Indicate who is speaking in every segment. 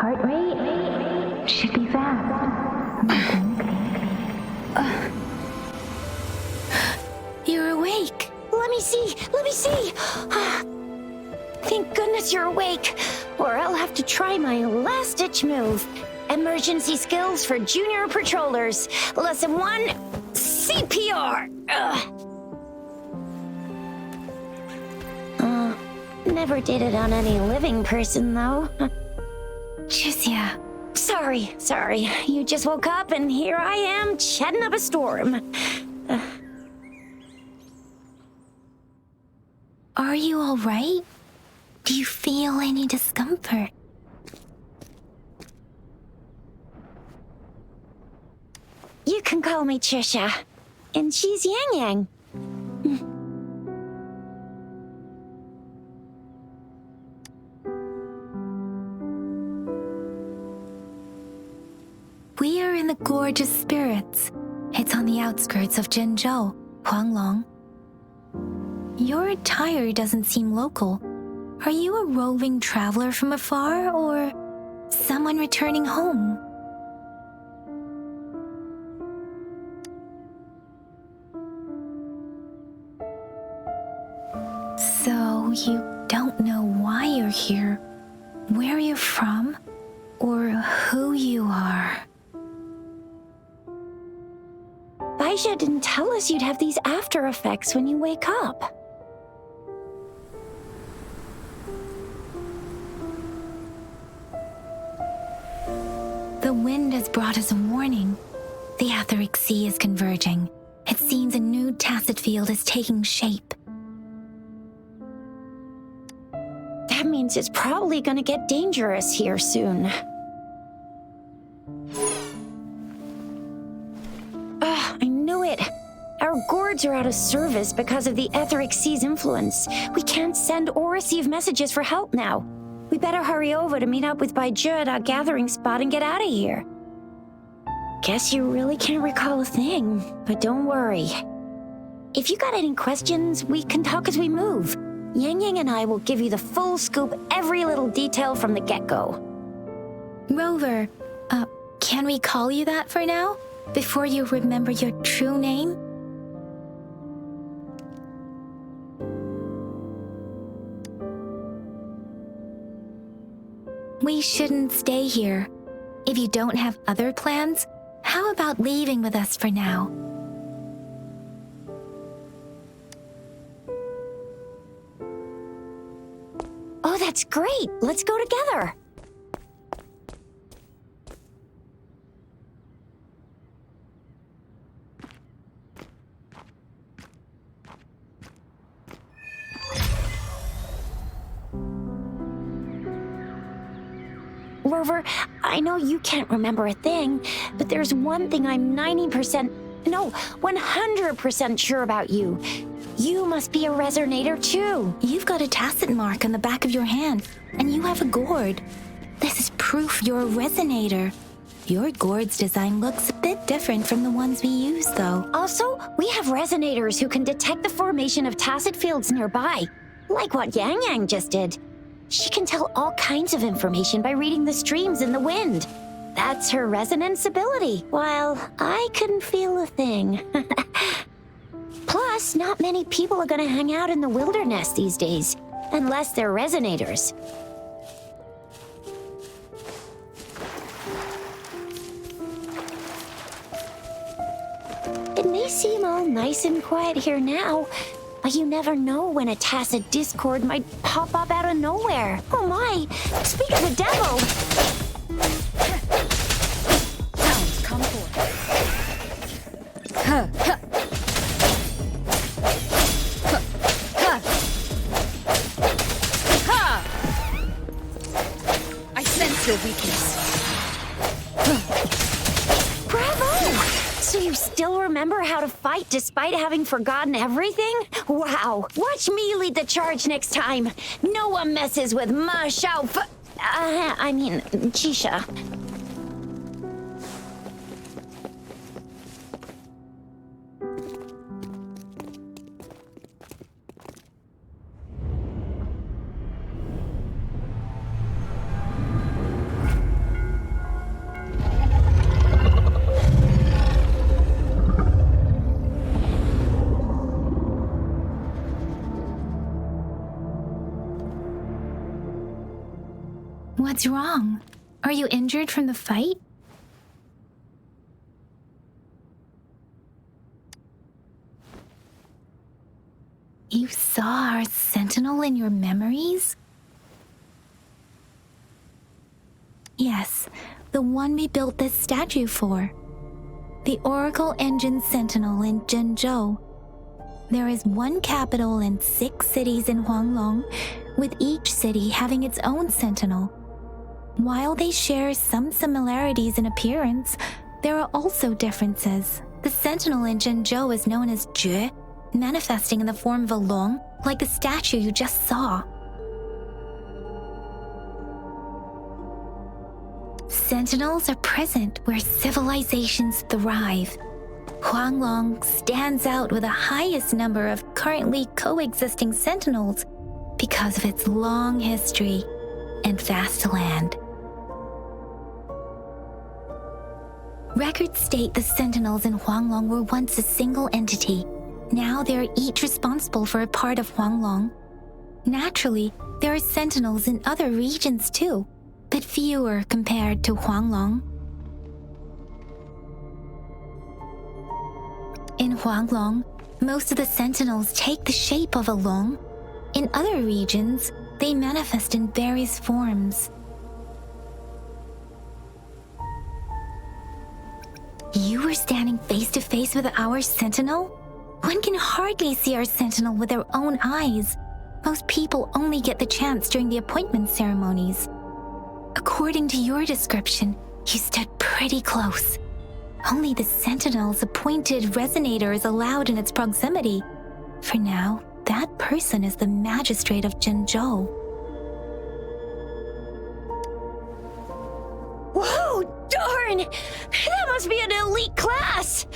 Speaker 1: heart rate should be fast.
Speaker 2: You're awake.
Speaker 3: Let me see. Thank goodness you're awake, or I'll have to try my last-ditch move. Emergency skills for junior patrollers. Lesson 1, CPR. Never did it on any living person, though.
Speaker 2: Jusia.
Speaker 3: Sorry. You just woke up, and here I am, chatting up a storm.
Speaker 2: Are you all right? Do you feel any discomfort?
Speaker 3: You can call me Trisha, and she's Yang Yang.
Speaker 2: We are in the Gorge of Spirits. It's on the outskirts of Zhenzhou, Huanglong. Your attire doesn't seem local. Are you a roving traveler from afar, or someone returning home? So you don't know why you're here, where you're from, or who you are.
Speaker 3: Baisha didn't tell us you'd have these after effects when you wake up.
Speaker 2: The wind has brought us a warning. The Etheric Sea is converging. It seems a new tacit field is taking shape.
Speaker 3: That means it's probably gonna get dangerous here soon. I knew it. Our gourds are out of service because of the Etheric Sea's influence. We can't send or receive messages for help now. We better hurry over to meet up with Baizhi at our gathering spot and get out of here. Guess you really can't recall a thing, but don't worry. If you got any questions, we can talk as we move. Yang Yang and I will give you the full scoop, every little detail from the get-go.
Speaker 2: Rover, can we call you that for now? Before you remember your true name? We shouldn't stay here. If you don't have other plans, how about leaving with us for now?
Speaker 3: Oh, that's great. Let's go together. Rover, I know you can't remember a thing, but there's one thing I'm 100% sure about you. You must be a resonator too.
Speaker 2: You've got a tacit mark on the back of your hand, and you have a gourd. This is proof you're a resonator. Your gourd's design looks a bit different from the ones we use, though.
Speaker 3: Also, we have resonators who can detect the formation of tacit fields nearby, like what Yang Yang just did. She can tell all kinds of information by reading the streams in the wind. That's her resonance ability, while I couldn't feel a thing. Plus, not many people are gonna hang out in the wilderness these days, unless they're resonators. It may seem all nice and quiet here now, but you never know when a tacit discord might pop up out of nowhere. Oh my! Speak of the devil!
Speaker 4: Sounds come forth. Huh, huh. Huh, huh. Ha! I sense your weakness.
Speaker 3: Bravo! So you still remember how to fight despite having forgotten everything? Wow! Watch me lead the charge next time. No one messes with Ma Xiao Chisha.
Speaker 2: What's wrong? Are you injured from the fight? You saw our sentinel in your memories? Yes, the one we built this statue for. The Oracle Engine Sentinel in Zhenzhou. There is one capital and 6 cities in Huanglong, with each city having its own sentinel. While they share some similarities in appearance, there are also differences. The sentinel in Zhenzhou is known as Jue, manifesting in the form of a long, like the statue you just saw. Sentinels are present where civilizations thrive. Huanglong stands out with the highest number of currently coexisting sentinels because of its long history and vast land. Records state the sentinels in Huanglong were once a single entity. Now they are each responsible for a part of Huanglong. Naturally, there are sentinels in other regions too, but fewer compared to Huanglong. In Huanglong, most of the sentinels take the shape of a long. In other regions, they manifest in various forms. You were standing face to face with our sentinel? One can hardly see our sentinel with their own eyes. Most people only get the chance during the appointment ceremonies. According to your description, you stood pretty close. Only the sentinel's appointed resonator is allowed in its proximity. For now, that person is the magistrate of Zhenzhou.
Speaker 3: Whoa, darn! That must be an elite class!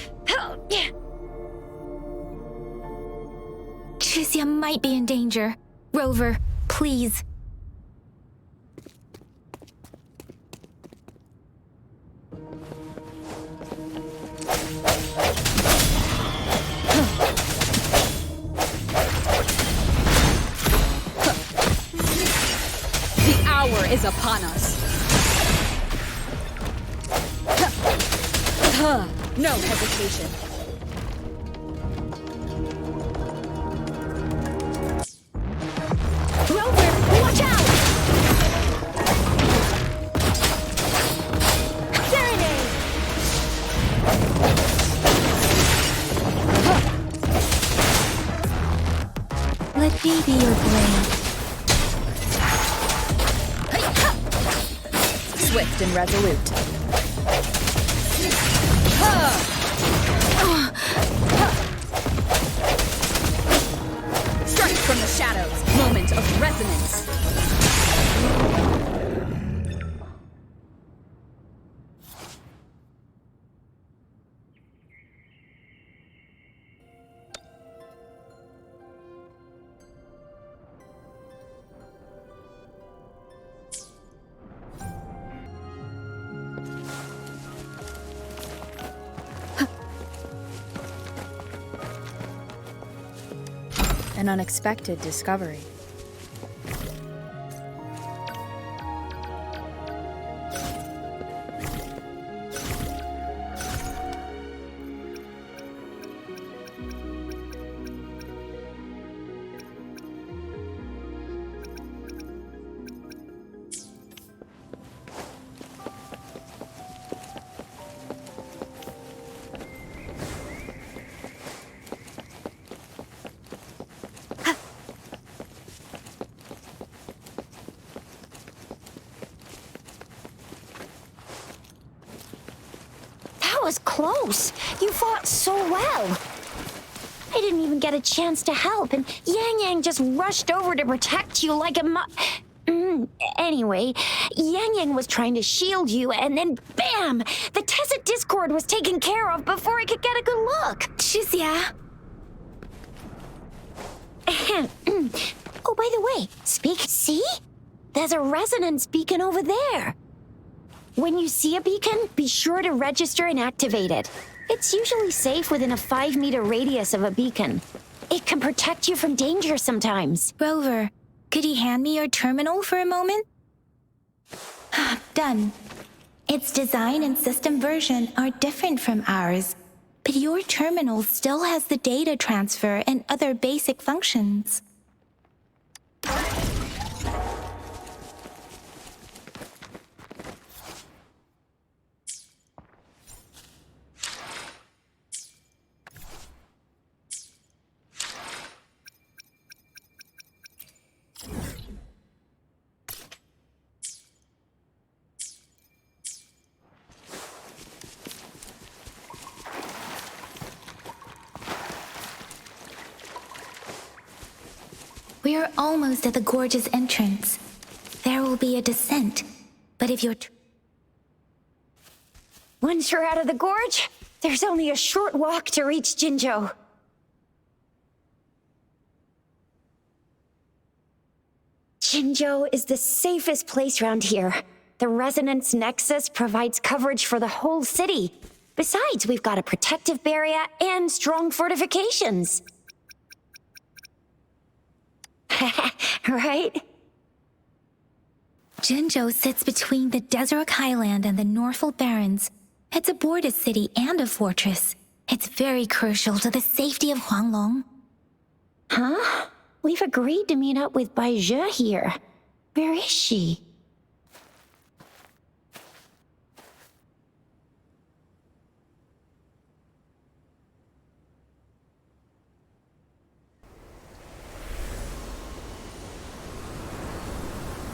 Speaker 2: Tricia might be in danger. Rover, please.
Speaker 4: The hour is upon us. No hesitation.
Speaker 3: Rover, watch out! Serenade!
Speaker 2: Let me be your blade.
Speaker 4: Swift and resolute. Strike from the shadows. Moment of resonance. An unexpected discovery.
Speaker 3: That was close. You fought so well. I didn't even get a chance to help, and Yang Yang just rushed over to protect you like a Anyway, Yang Yang was trying to shield you, and then bam! The Tessa Discord was taken care of before I could get a good look.
Speaker 2: Tricia.
Speaker 3: Oh, by the way, see? There's a resonance beacon over there. When you see a beacon, be sure to register and activate it. It's usually safe within a 5-meter radius of a beacon. It can protect you from danger sometimes.
Speaker 2: Rover, could you hand me your terminal for a moment? Done. Its design and system version are different from ours, but your terminal still has the data transfer and other basic functions. We are almost at the gorge's entrance. There will be a descent, but if you're...
Speaker 3: Once you're out of the gorge, there's only a short walk to reach Jinzhou. Jinzhou is the safest place around here. The resonance nexus provides coverage for the whole city. Besides, we've got a protective barrier and strong fortifications. Right?
Speaker 2: Jinzhou sits between the Desert Highland and the Northful Barrens. It's a border city and a fortress. It's very crucial to the safety of Huanglong.
Speaker 3: Huh? We've agreed to meet up with Bai Zhe here. Where is she?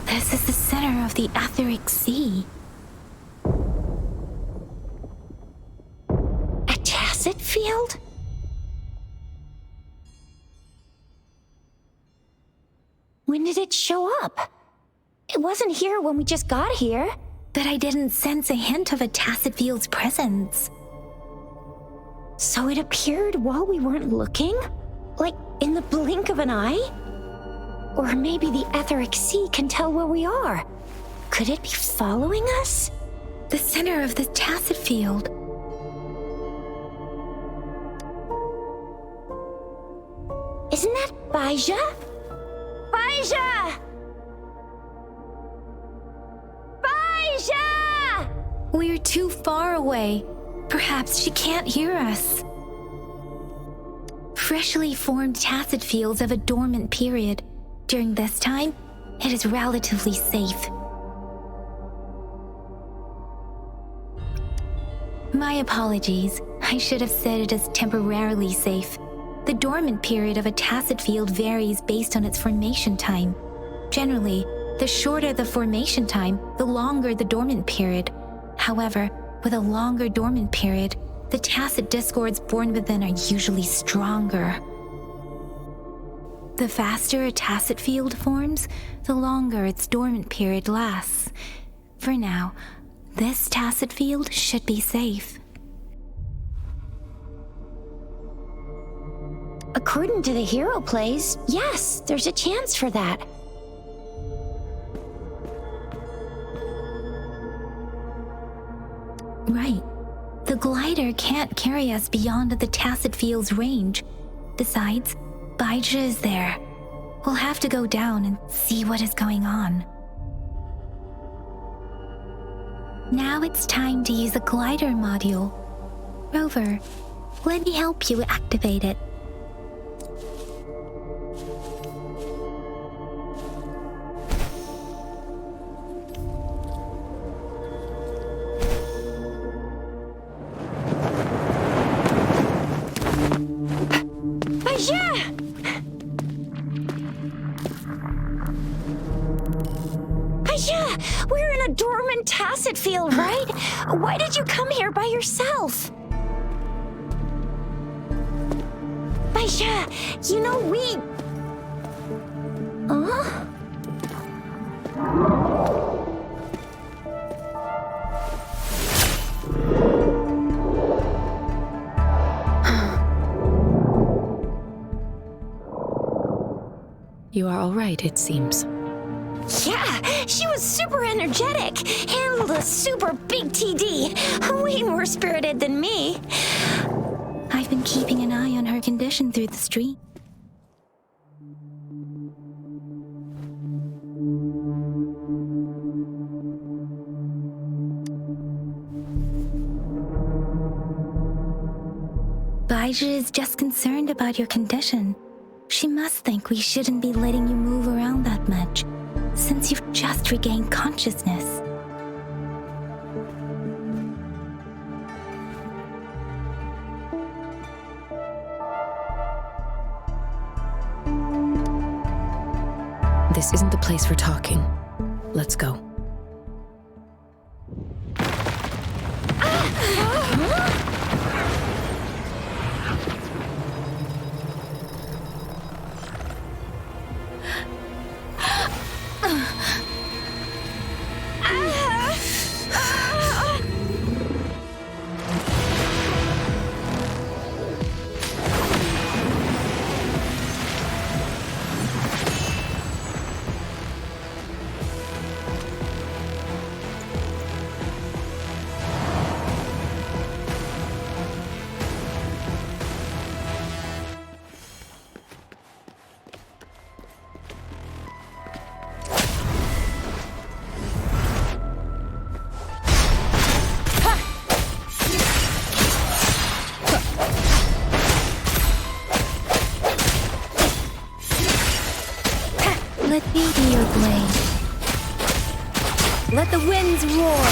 Speaker 2: This is the center of the Etheric Sea.
Speaker 3: A tacit field? When did it show up? It wasn't here when we just got here.
Speaker 2: But I didn't sense a hint of a tacit field's presence.
Speaker 3: So it appeared while we weren't looking? Like in the blink of an eye? Or maybe the Etheric Sea can tell where we are. Could it be following us?
Speaker 2: The center of the tacit field.
Speaker 3: Isn't that Bai Zhe? Bai Zhe! Bai Zhe!
Speaker 2: We're too far away. Perhaps she can't hear us. Freshly formed tacit fields have a dormant period. During this time, it is relatively safe. My apologies. I should have said it is temporarily safe. The dormant period of a tacit field varies based on its formation time. Generally, the shorter the formation time, the longer the dormant period. However, with a longer dormant period, the tacit discords born within are usually stronger. The faster a tacit field forms, the longer its dormant period lasts. For now, this tacit field should be safe.
Speaker 3: According to the hero plays, yes, there's a chance for that.
Speaker 2: Right. The glider can't carry us beyond the tacit field's range. Besides, Bai Zhe is there. We'll have to go down and see what is going on. Now it's time to use a glider module. Rover, let me help you activate it.
Speaker 3: We're in a dormant tacit field, right? Why did you come here by yourself? Bai Zhe, you know we... Huh?
Speaker 5: You are all right, it seems.
Speaker 3: Yeah, she was super energetic. Handled a super big TD. Way more spirited than me.
Speaker 2: I've been keeping an eye on her condition through the street. Baiju is just concerned about your condition. She must think we shouldn't be letting you move around that much, since you've just regained consciousness.
Speaker 5: This isn't the place for talking. Let's go.
Speaker 2: Let me be your blade. Let the winds roar.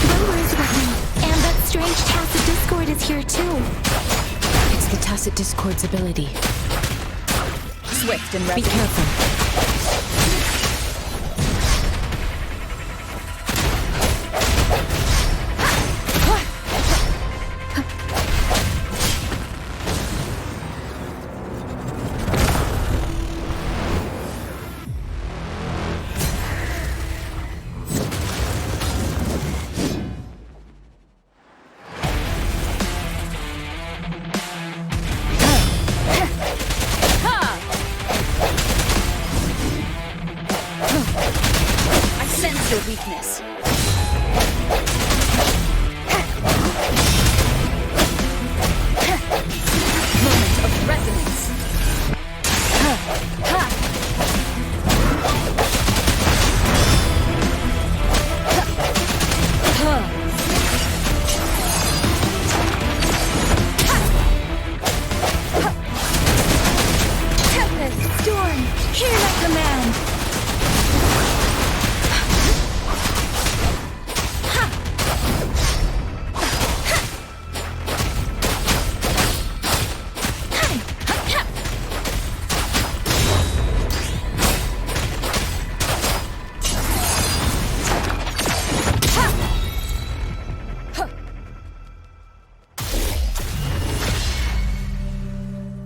Speaker 2: Rover's with me, and that strange tacit discord is here too.
Speaker 5: It's the tacit discord's ability.
Speaker 4: Swift and
Speaker 5: Be
Speaker 4: resolute.
Speaker 5: careful.
Speaker 4: I sense your weakness. Moment of resonance.
Speaker 2: Tempest, storm, hear my command.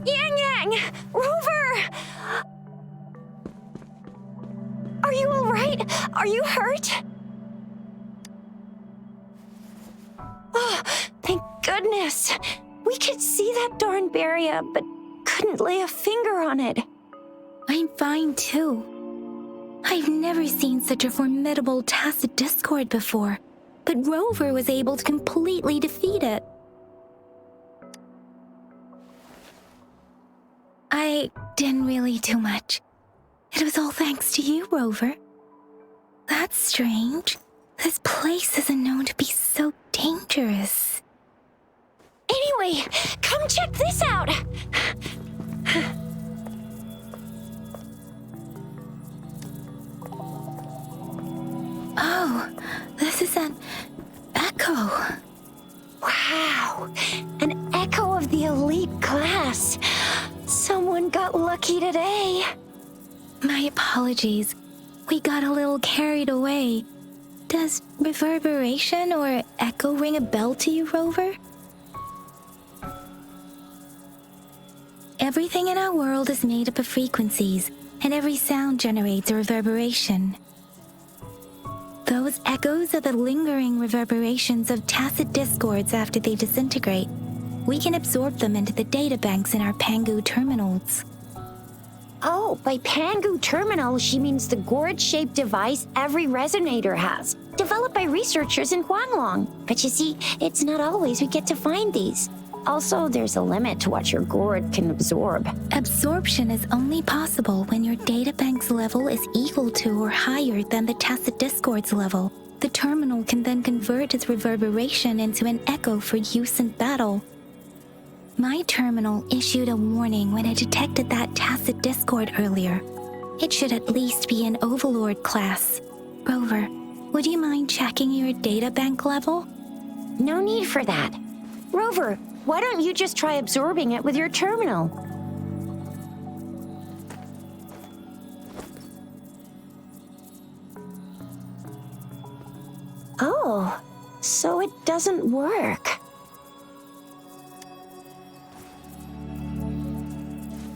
Speaker 3: Yang Yang! Rover! Are you alright? Are you hurt? Oh, thank goodness. We could see that darn barrier, but couldn't lay a finger on it.
Speaker 2: I'm fine too. I've never seen such a formidable tacit discord before, but Rover was able to completely defeat it. I didn't really do much. It was all thanks to you, Rover. That's strange. This place isn't known to be so dangerous.
Speaker 3: Anyway, come check this out.
Speaker 2: Oh, this is an echo.
Speaker 3: Wow, an echo of the elite class. Someone got lucky today.
Speaker 2: My apologies. We got a little carried away. Does reverberation or echo ring a bell to you, Rover? Everything in our world is made up of frequencies, and every sound generates a reverberation. Those echoes are the lingering reverberations of tacit discords after they disintegrate. We can absorb them into the data banks in our Pangu terminals.
Speaker 3: Oh, by Pangu Terminal, she means the gourd-shaped device every resonator has, developed by researchers in Huanglong. But you see, it's not always we get to find these. Also, there's a limit to what your gourd can absorb.
Speaker 2: Absorption is only possible when your databank's level is equal to or higher than the tacit discord's level. The terminal can then convert its reverberation into an echo for use in battle. My terminal issued a warning when it detected that tacit discord earlier. It should at least be an Overlord class. Rover, would you mind checking your databank level?
Speaker 3: No need for that. Rover, why don't you just try absorbing it with your terminal? Oh, so it doesn't work.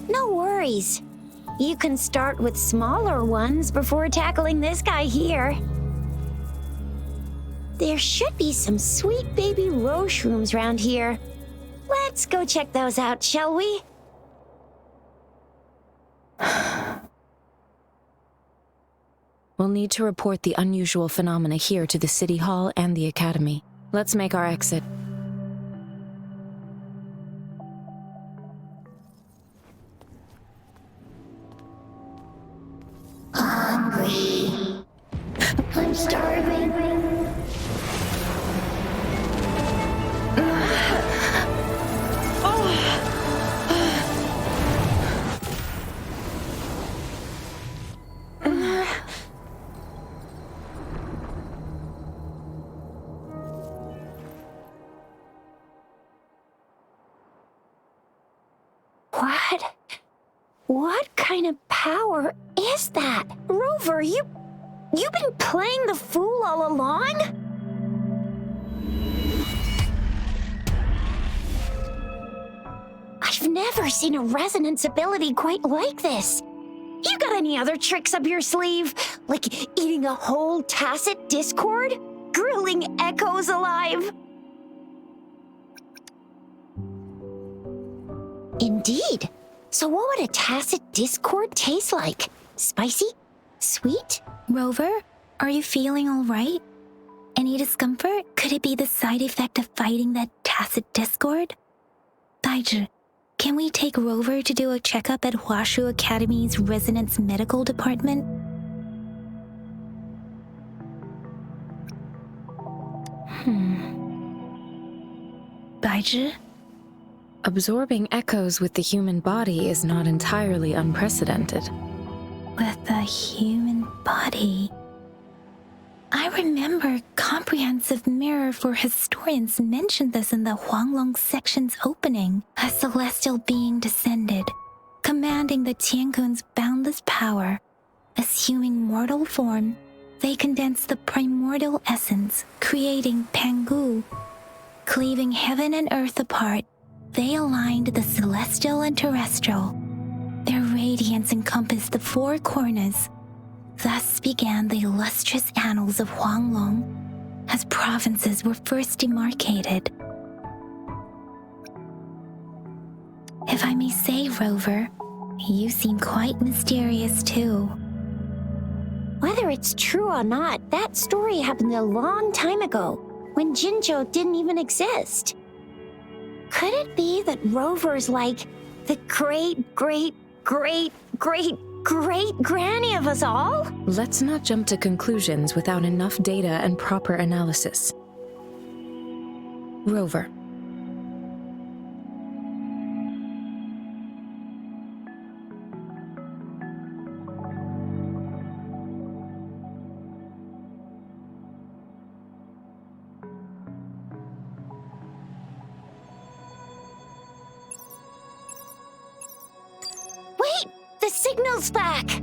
Speaker 3: No worries. You can start with smaller ones before tackling this guy here. There should be some sweet baby roche rooms around here. Let's go check those out, shall we?
Speaker 5: We'll need to report the unusual phenomena here to the City Hall and the Academy. Let's make our exit.
Speaker 3: Hungry. I'm starving. What kind of power is that? Rover, you've been playing the fool all along? I've never seen a resonance ability quite like this. You got any other tricks up your sleeve? Like eating a whole tacit discord? Grilling echoes alive? Indeed. So what would a tacit discord taste like? Spicy? Sweet?
Speaker 2: Rover, are you feeling all right? Any discomfort? Could it be the side effect of fighting that tacit discord? Daiji, can we take Rover to do a checkup at Huashu Academy's Resonance Medical Department? Daiji?
Speaker 5: Absorbing echoes with the human body is not entirely unprecedented.
Speaker 2: With the human body. I remember Comprehensive Mirror for Historians mentioned this in the Huanglong section's opening. A celestial being descended, commanding the Tiankun's boundless power. Assuming mortal form, they condensed the primordial essence, creating Pangu. Cleaving heaven and earth apart, they aligned the celestial and terrestrial. Their radiance encompassed the four corners. Thus began the illustrious annals of Huanglong, as provinces were first demarcated. If I may say, Rover, you seem quite mysterious too.
Speaker 3: Whether it's true or not, that story happened a long time ago, when Jinzhou didn't even exist. Could it be that Rover's like the great granny of us all?
Speaker 5: Let's not jump to conclusions without enough data and proper analysis. Rover.
Speaker 3: Wait! The signal's back!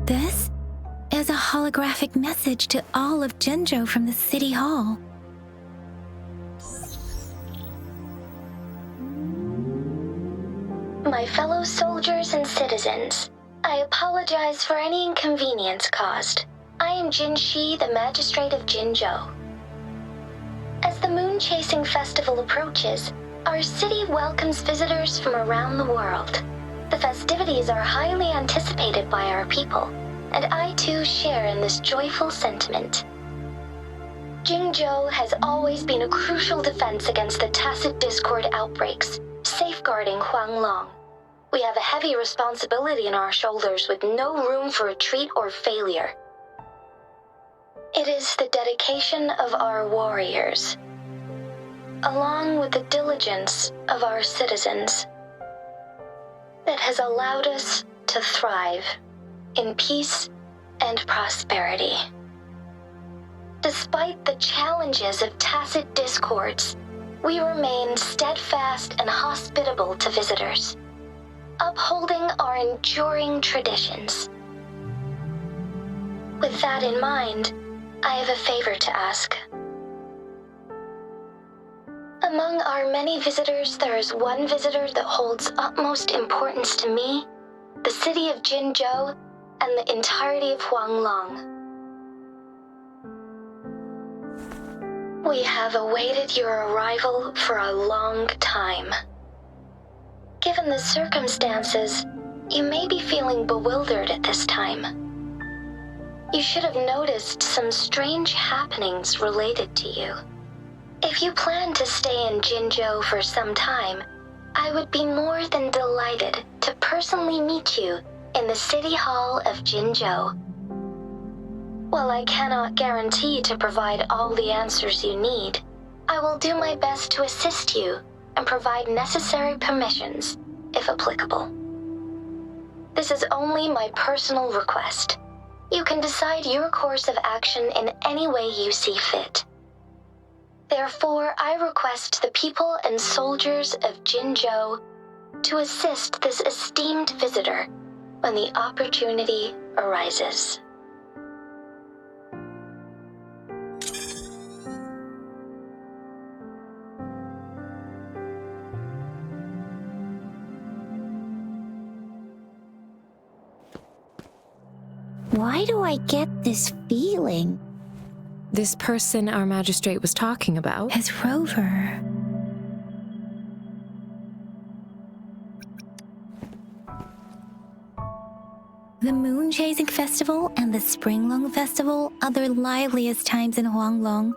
Speaker 2: This is a holographic message to all of Jinzhou from the City Hall.
Speaker 6: My fellow soldiers and citizens, I apologize for any inconvenience caused. I am Jin Shi, the Magistrate of Jinzhou. As the moon-chasing festival approaches, Our city welcomes visitors from around the world. The festivities are highly anticipated by our people, and I too share in this joyful sentiment. Jingzhou has always been a crucial defense against the tacit discord outbreaks, safeguarding Huanglong. We have a heavy responsibility on our shoulders with no room for retreat or failure. It is the dedication of our warriors, along with the diligence of our citizens, that has allowed us to thrive in peace and prosperity. Despite the challenges of tacit discords, we remain steadfast and hospitable to visitors, upholding our enduring traditions. With that in mind, I have a favor to ask. Among our many visitors, there is one visitor that holds utmost importance to me, the city of Jinzhou, and the entirety of Huanglong. We have awaited your arrival for a long time. Given the circumstances, you may be feeling bewildered at this time. You should have noticed some strange happenings related to you. If you plan to stay in Jinzhou for some time, I would be more than delighted to personally meet you in the City Hall of Jinzhou. While I cannot guarantee to provide all the answers you need, I will do my best to assist you and provide necessary permissions, if applicable. This is only my personal request. You can decide your course of action in any way you see fit. Therefore, I request the people and soldiers of Jinzhou to assist this esteemed visitor when the opportunity arises.
Speaker 3: Why do I get this feeling?
Speaker 5: This person our magistrate was talking about
Speaker 2: As Rover. The Moon Chasing Festival and the Springlong Festival are the liveliest times in Huanglong.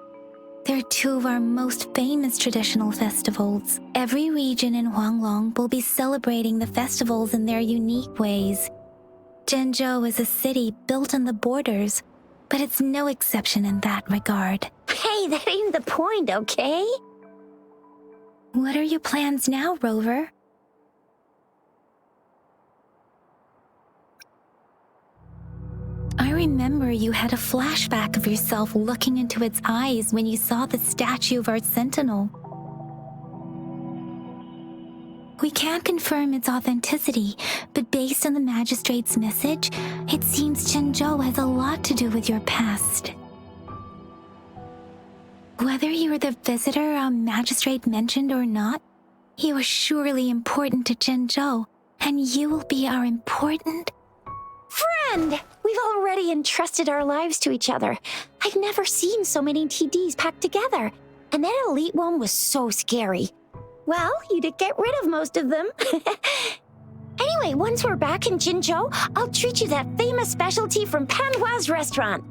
Speaker 2: They're two of our most famous traditional festivals. Every region in Huanglong will be celebrating the festivals in their unique ways. Jinzhou is a city built on the borders, but it's no exception in that regard.
Speaker 3: Hey, that ain't the point, okay?
Speaker 2: What are your plans now, Rover? I remember you had a flashback of yourself looking into its eyes when you saw the statue of our sentinel. We can't confirm its authenticity, but based on the magistrate's message, it seems Jinzhou has a lot to do with your past. Whether you were the visitor our magistrate mentioned or not, you are surely important to Jinzhou, and you will be our important...
Speaker 3: Friend! We've already entrusted our lives to each other. I've never seen so many TDs packed together, and that elite one was so scary. Well, you did get rid of most of them. Anyway, once we're back in Jinzhou, I'll treat you that famous specialty from Panhua's restaurant.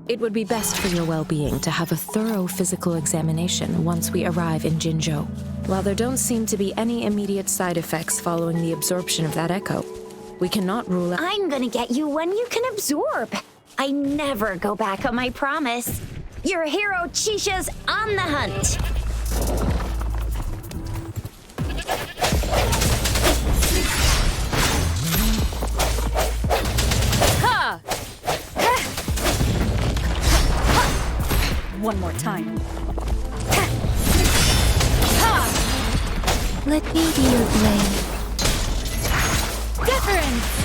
Speaker 5: It would be best for your well-being to have a thorough physical examination once we arrive in Jinzhou. While there don't seem to be any immediate side effects following the absorption of that echo, we cannot rule out...
Speaker 3: I'm gonna get you one you can absorb. I never go back on my promise. Your hero Chisha's on the hunt.
Speaker 4: Ha! One more time.
Speaker 2: Let me be your blade.
Speaker 4: Utterance!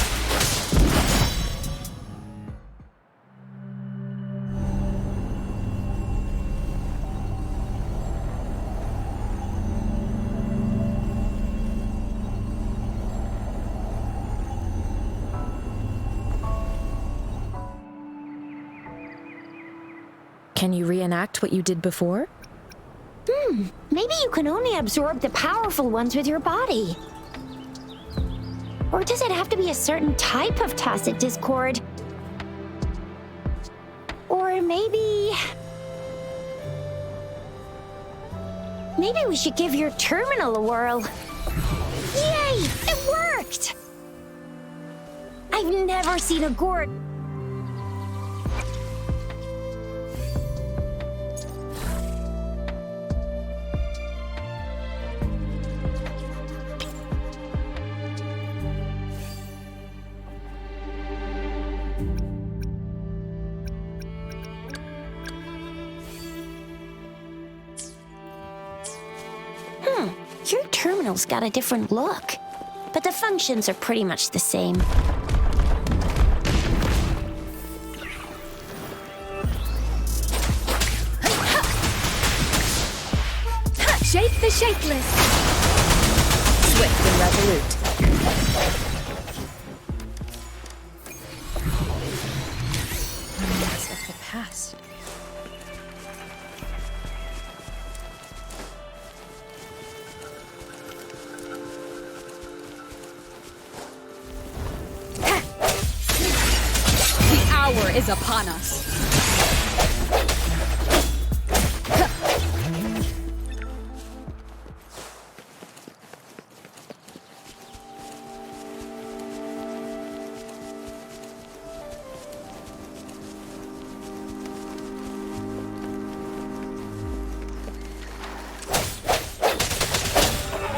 Speaker 5: Can you reenact what you did before?
Speaker 3: Maybe you can only absorb the powerful ones with your body. Or does it have to be a certain type of tacit discord? Or maybe we should give your terminal a whirl. Yay! It worked! I've never seen a gourd. Your terminal's got a different look, but the functions are pretty much the same.
Speaker 4: Shake the shapeless! Swift and resolute. Memories of the past. The hour is upon us.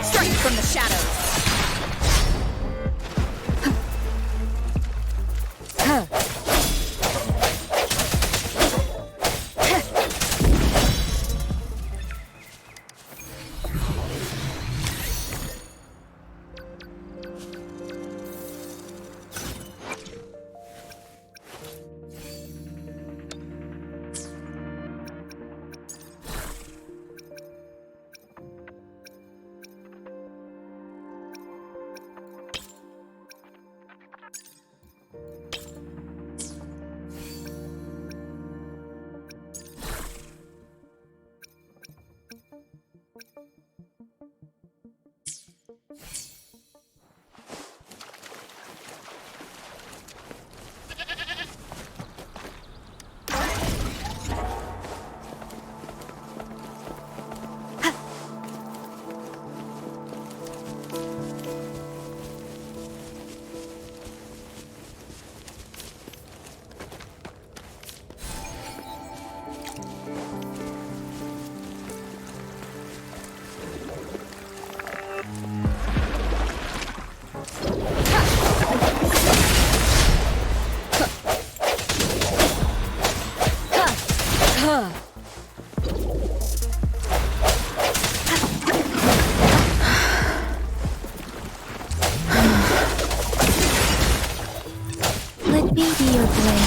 Speaker 4: Strike from the shadows.
Speaker 2: Let me be your blade.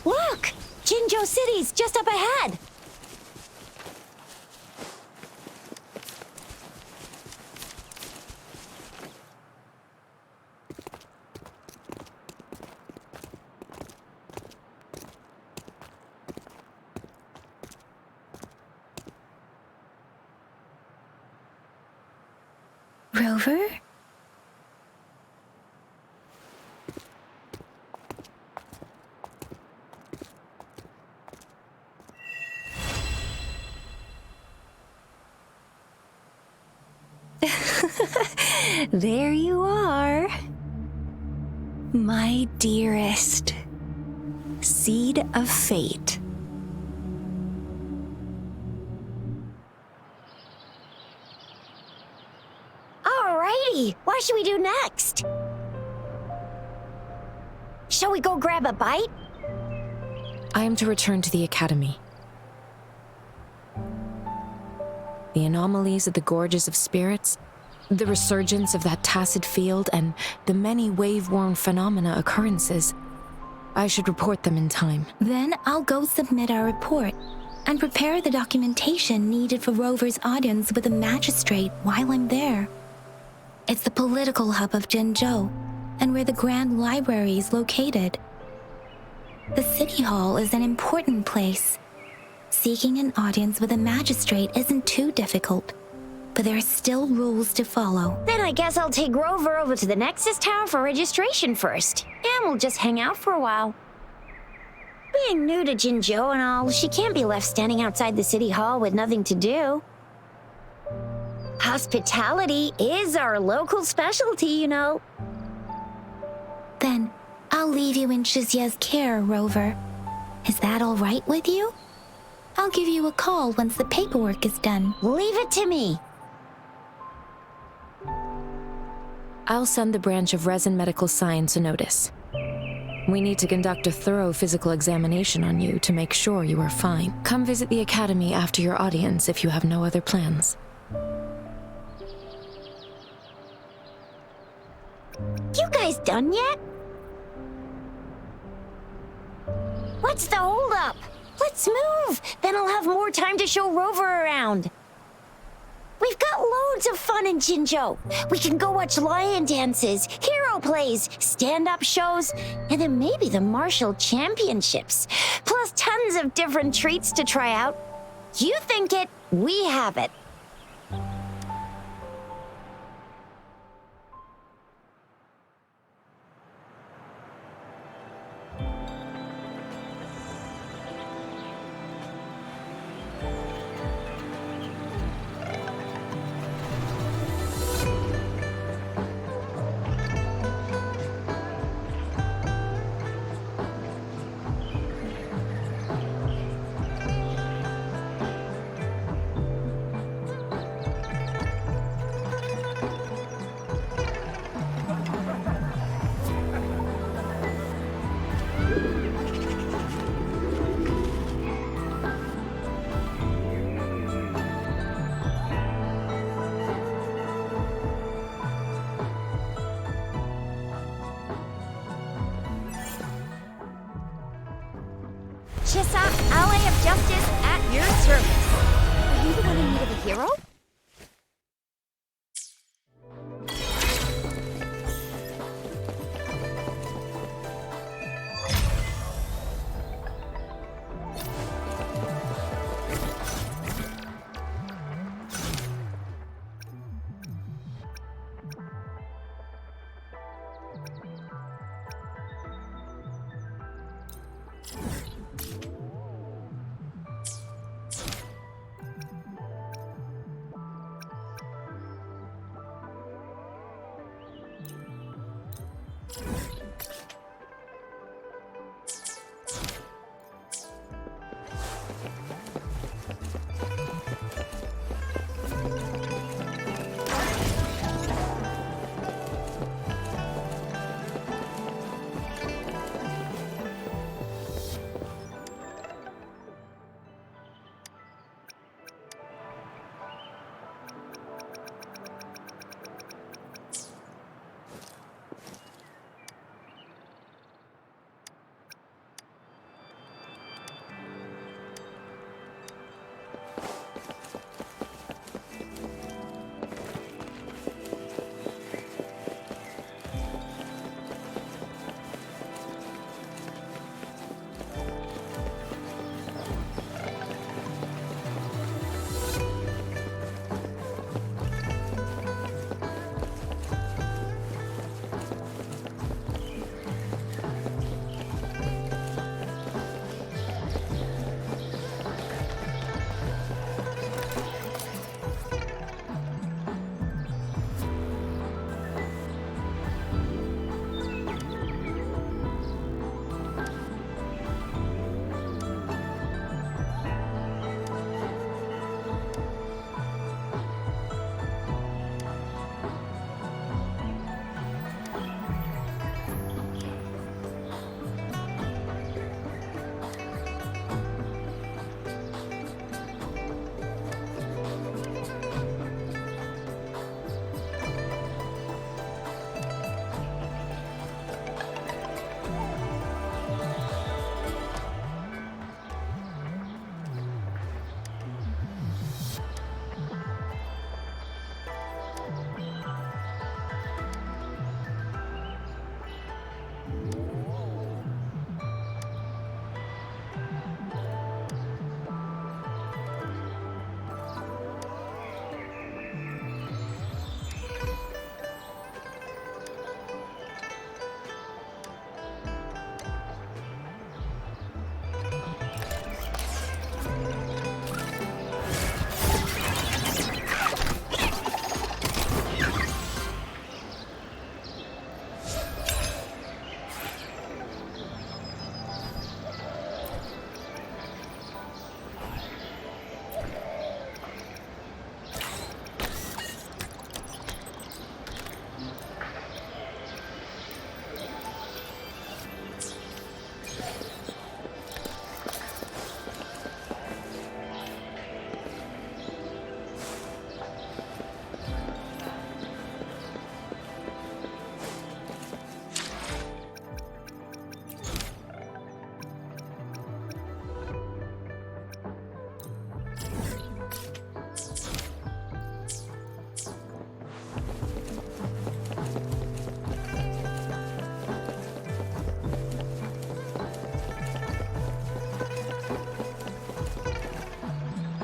Speaker 3: Look! Jinzhou City's just up ahead!
Speaker 2: Rover? There you are. My dearest, seed of fate.
Speaker 3: Alrighty, what should we do next? Shall we go grab a bite?
Speaker 5: I am to return to the Academy. The anomalies of the Gorges of Spirits, the resurgence of that tacit field, and the many wave-worn phenomena occurrences. I should report them in time.
Speaker 2: Then I'll go submit our report and prepare the documentation needed for Rover's audience with the magistrate while I'm there. It's the political hub of Jinzhou, and where the Grand Library is located. The City Hall is an important place. Seeking an audience with a magistrate isn't too difficult, but there are still rules to follow.
Speaker 3: Then I guess I'll take Rover over to the Nexus Tower for registration first, and we'll just hang out for a while. Being new to Jinzhou and all, she can't be left standing outside the City Hall with nothing to do. Hospitality is our local specialty, you know.
Speaker 2: Then I'll leave you in Shizye's care, Rover. Is that all right with you? I'll give you a call once the paperwork is done.
Speaker 3: Leave it to me.
Speaker 5: I'll send the branch of Resin Medical Science a notice. We need to conduct a thorough physical examination on you to make sure you are fine. Come visit the Academy after your audience if you have no other plans.
Speaker 3: You guys done yet? What's the holdup? Let's move! Then I'll have more time to show Rover around. We've got loads of fun in Jinzhou. We can go watch lion dances, hero plays, stand-up shows, and then maybe the martial championships. Plus tons of different treats to try out. You think it, we have it. Chissa, ally of justice at your service. Are you the one in need of a hero?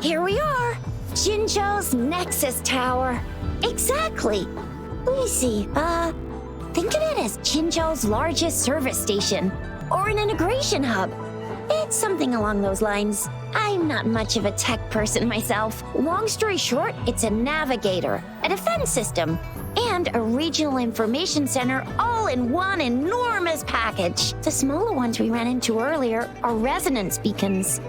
Speaker 3: Here we are! Jinzhou's Nexus Tower. Exactly. Let me see, think of it as Jinzhou's largest service station, or an integration hub. It's something along those lines. I'm not much of a tech person myself. Long story short, it's a navigator, a defense system, and a regional information center all in one enormous package. The smaller ones we ran into earlier are resonance beacons.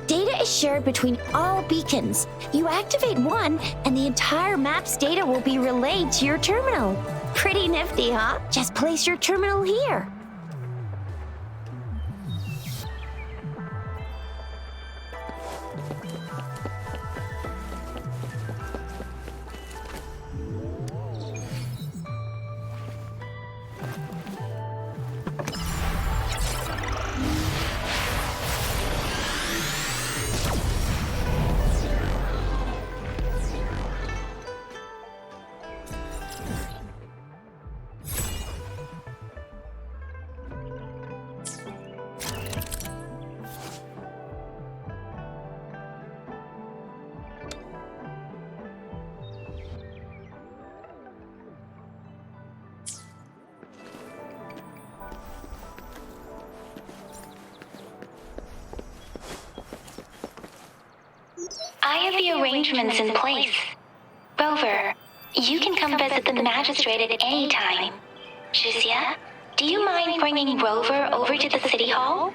Speaker 3: Data is shared between all beacons. You activate one, and the entire map's data will be relayed to your terminal. Pretty nifty, huh? Just place your terminal here.
Speaker 6: I have the arrangements in place. Rover, you can come visit the magistrate at any time. Shuzia, do you mind bringing Rover over to the city hall?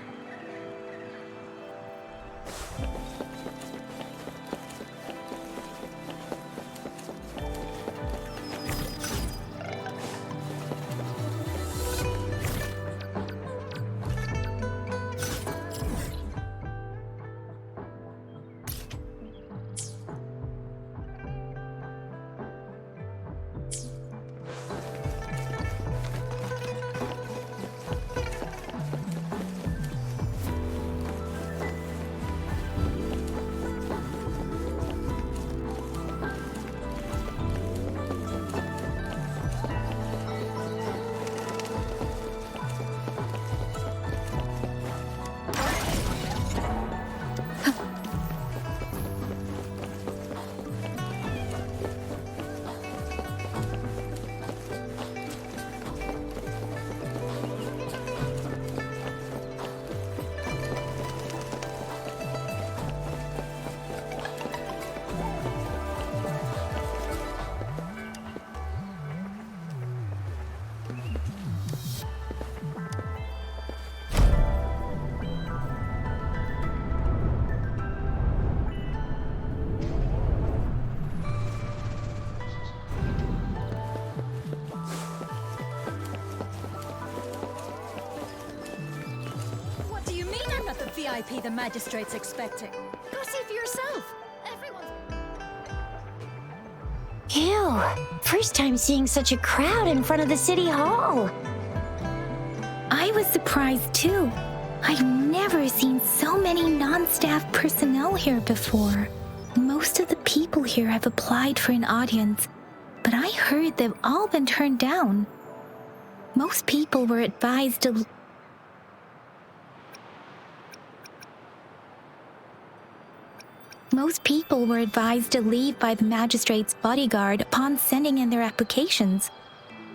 Speaker 4: VIP the magistrate's expecting. Go see for yourself. Everyone's...
Speaker 3: Ew, first time seeing such a crowd in front of the city hall.
Speaker 2: I was surprised too. I've never seen so many non-staff personnel here before. Most of the people here have applied for an audience, but I heard they've all been turned down. Most people were advised to... Most people were advised to leave by the magistrate's bodyguard upon sending in their applications.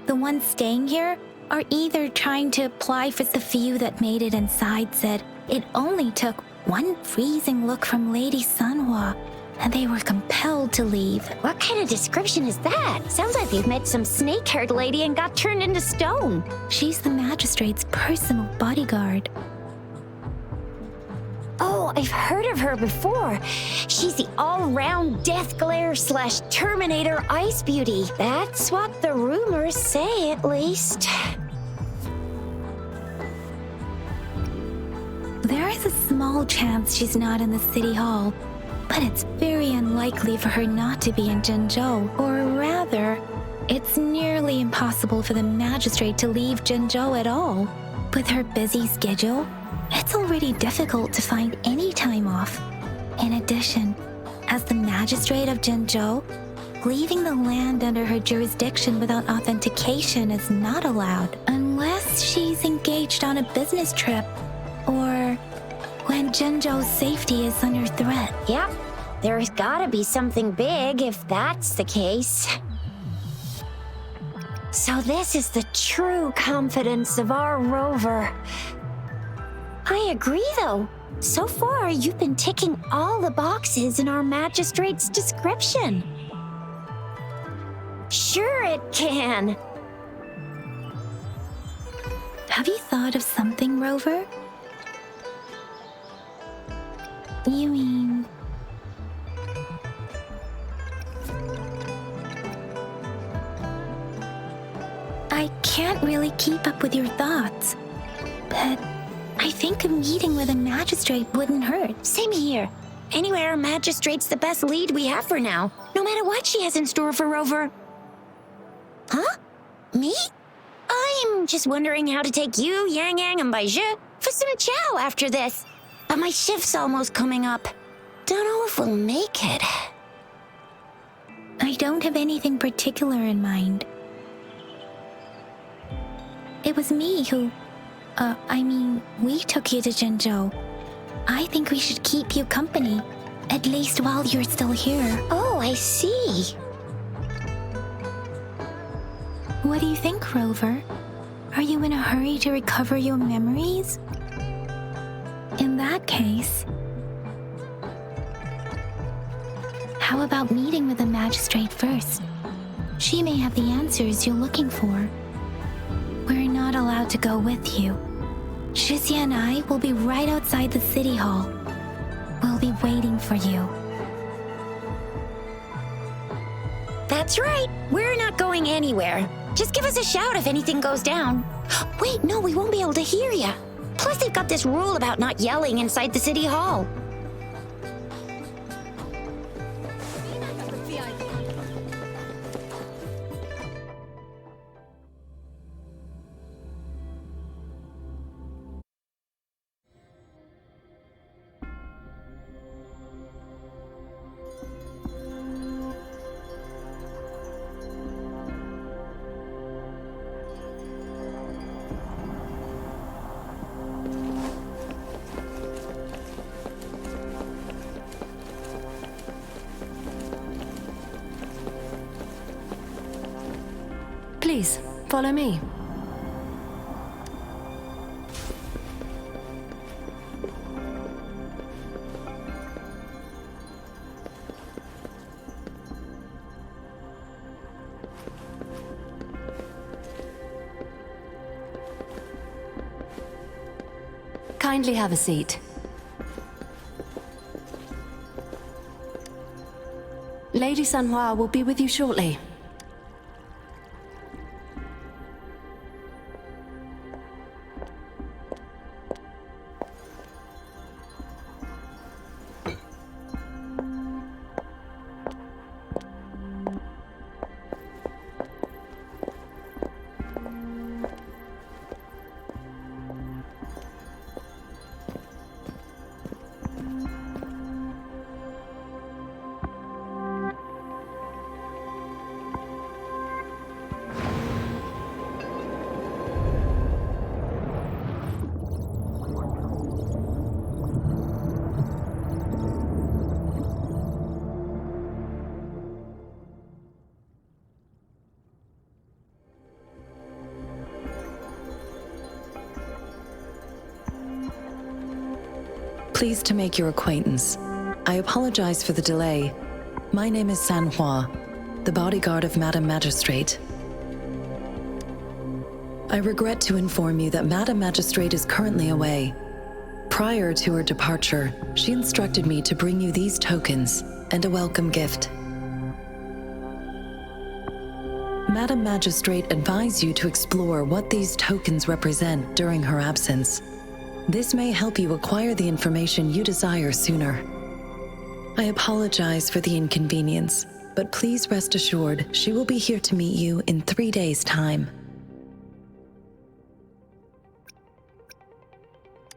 Speaker 2: The ones staying here are either trying to apply for the few that made it inside said it only took one freezing look from Lady Sanhua, and they were compelled to leave.
Speaker 3: What kind of description is that? Sounds like you've met some snake-haired lady and got turned into stone.
Speaker 2: She's the magistrate's personal bodyguard.
Speaker 3: Oh, I've heard of her before. She's the all-round Death Glare / Terminator Ice Beauty. That's what the rumors say, at least.
Speaker 2: There is a small chance she's not in the city hall, but it's very unlikely for her not to be in Zhengzhou. Or rather, it's nearly impossible for the magistrate to leave Zhengzhou at all. With her busy schedule, it's already difficult to find any time off. In addition, as the magistrate of Zhengzhou, leaving the land under her jurisdiction without authentication is not allowed, unless she's engaged on a business trip, or when Zhengzhou's safety is under threat.
Speaker 3: Yep, there's gotta be something big if that's the case. So this is the true confidence of our rover. I agree, though. So far, you've been ticking all the boxes in our magistrate's description. Sure it can.
Speaker 2: Have you thought of something, Rover? You mean... I can't really keep up with your thoughts, but I think a meeting with a magistrate wouldn't hurt.
Speaker 3: Same here. Anyway, our magistrate's the best lead we have for now, no matter what she has in store for Rover. Huh? Me? I'm just wondering how to take you, Yang Yang, and Baizhi for some chow after this. But my shift's almost coming up. Don't know if we'll make it.
Speaker 2: I don't have anything particular in mind. It was me who... we took you to Zhengzhou. I think we should keep you company, at least while you're still here.
Speaker 3: Oh, I see.
Speaker 2: What do you think, Rover? Are you in a hurry to recover your memories? In that case, how about meeting with the magistrate first? She may have the answers you're looking for. We're not allowed to go with you. Shizia and I will be right outside the city hall. We'll be waiting for you.
Speaker 3: That's right. We're not going anywhere. Just give us a shout if anything goes down. Wait, no, we won't be able to hear ya. Plus, they've got this rule about not yelling inside the city hall.
Speaker 5: Please, follow me. Kindly have a seat. Lady Sanhua will be with you shortly.
Speaker 7: Pleased to make your acquaintance. I apologize for the delay. My name is Sanhua, the bodyguard of Madam Magistrate. I regret to inform you that Madam Magistrate is currently away. Prior to her departure, she instructed me to bring you these tokens and a welcome gift. Madam Magistrate advised you to explore what these tokens represent during her absence. This may help you acquire the information you desire sooner. I apologize for the inconvenience, but please rest assured she will be here to meet you in 3 days' time.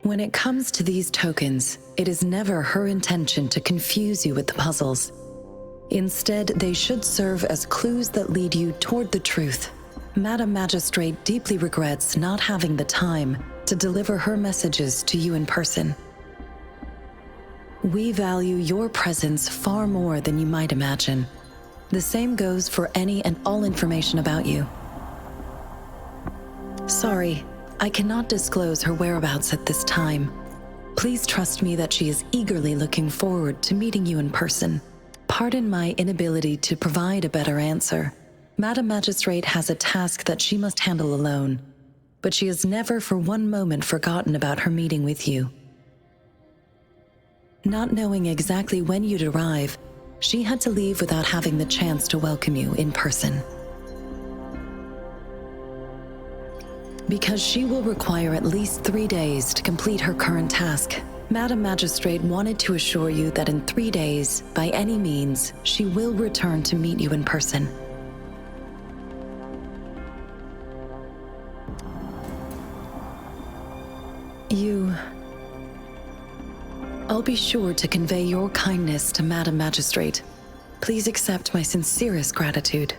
Speaker 7: When it comes to these tokens, it is never her intention to confuse you with the puzzles. Instead, they should serve as clues that lead you toward the truth. Madam Magistrate deeply regrets not having the time to deliver her messages to you in person. We value your presence far more than you might imagine. The same goes for any and all information about you. Sorry, I cannot disclose her whereabouts at this time. Please trust me that she is eagerly looking forward to meeting you in person. Pardon my inability to provide a better answer. Madam Magistrate has a task that she must handle alone, but she has never for one moment forgotten about her meeting with you. Not knowing exactly when you'd arrive, she had to leave without having the chance to welcome you in person. Because she will require at least 3 days to complete her current task, Madam Magistrate wanted to assure you that in 3 days, by any means, she will return to meet you in person. I'll be sure to convey your kindness to Madam Magistrate. Please accept my sincerest gratitude.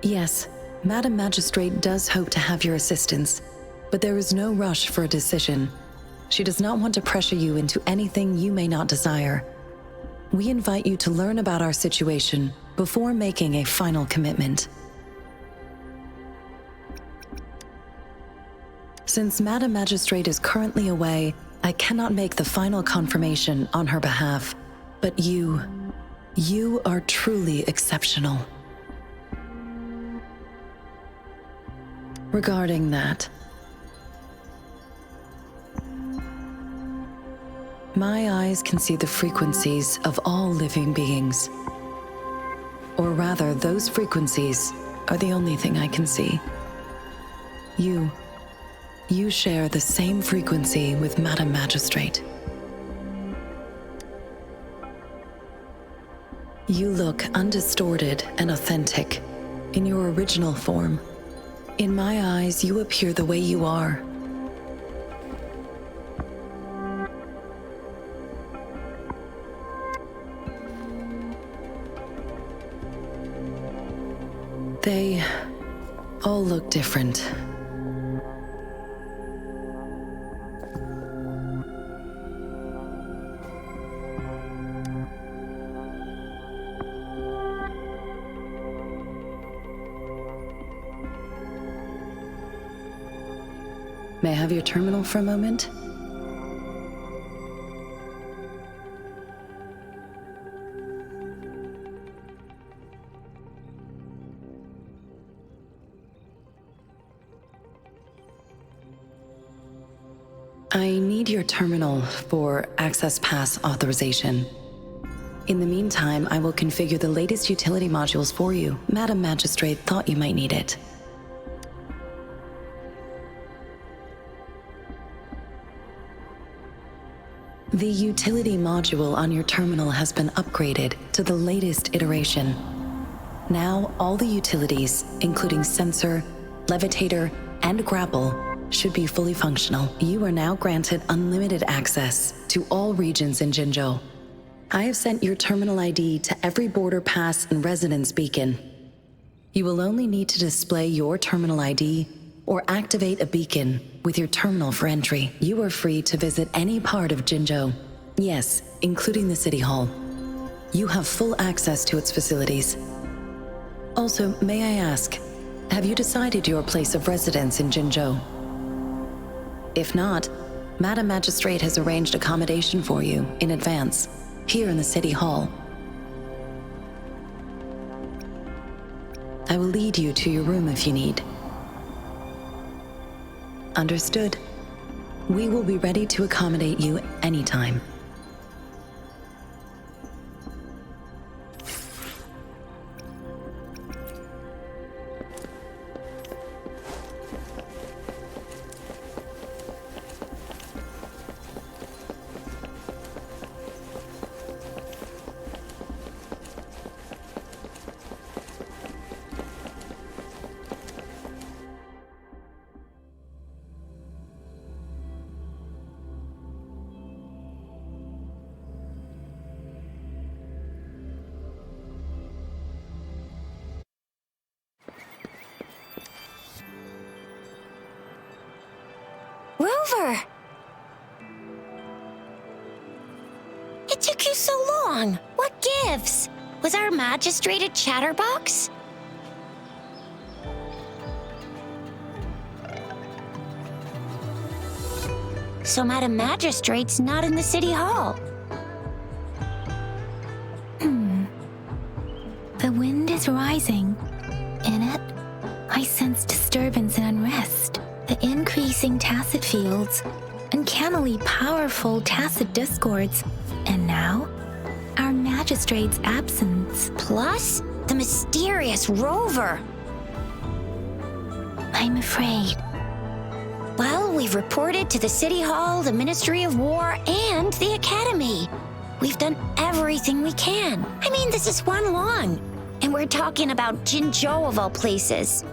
Speaker 7: Yes, Madam Magistrate does hope to have your assistance, but there is no rush for a decision. She does not want to pressure you into anything you may not desire. We invite you to learn about our situation before making a final commitment. Since Madam Magistrate is currently away, I cannot make the final confirmation on her behalf. But you are truly exceptional. Regarding that, my eyes can see the frequencies of all living beings. Or rather, those frequencies are the only thing I can see. You share the same frequency with Madam Magistrate. You look undistorted and authentic in your original form. In my eyes, you appear the way you are. They all look different. May I have your terminal for a moment? I need your terminal for Access Pass authorization. In the meantime, I will configure the latest utility modules for you. Madam Magistrate thought you might need it. The utility module on your terminal has been upgraded to the latest iteration. Now, all the utilities, including sensor, levitator, and grapple, should be fully functional. You are now granted unlimited access to all regions in Jinzhou. I have sent your terminal ID to every border pass and residence beacon. You will only need to display your terminal ID or activate a beacon with your terminal for entry. You are free to visit any part of Jinzhou. Yes, including the City Hall. You have full access to its facilities. Also, may I ask, have you decided your place of residence in Jinzhou? If not, Madam Magistrate has arranged accommodation for you in advance, here in the City Hall. I will lead you to your room if you need. Understood. We will be ready to accommodate you anytime.
Speaker 3: Rover! It took you so long. What gives? Was our magistrate a chatterbox? So Madam Magistrate's not in the City Hall.
Speaker 2: The wind is rising. In it, I sense disturbance and unrest. The increasing tacit fields, uncannily powerful tacit discords, and now, our magistrate's absence.
Speaker 3: Plus, the mysterious Rover.
Speaker 2: I'm afraid.
Speaker 3: Well, we've reported to the City Hall, the Ministry of War, and the Academy. We've done everything we can. I mean, this is one long. And we're talking about Jinzhou of all places.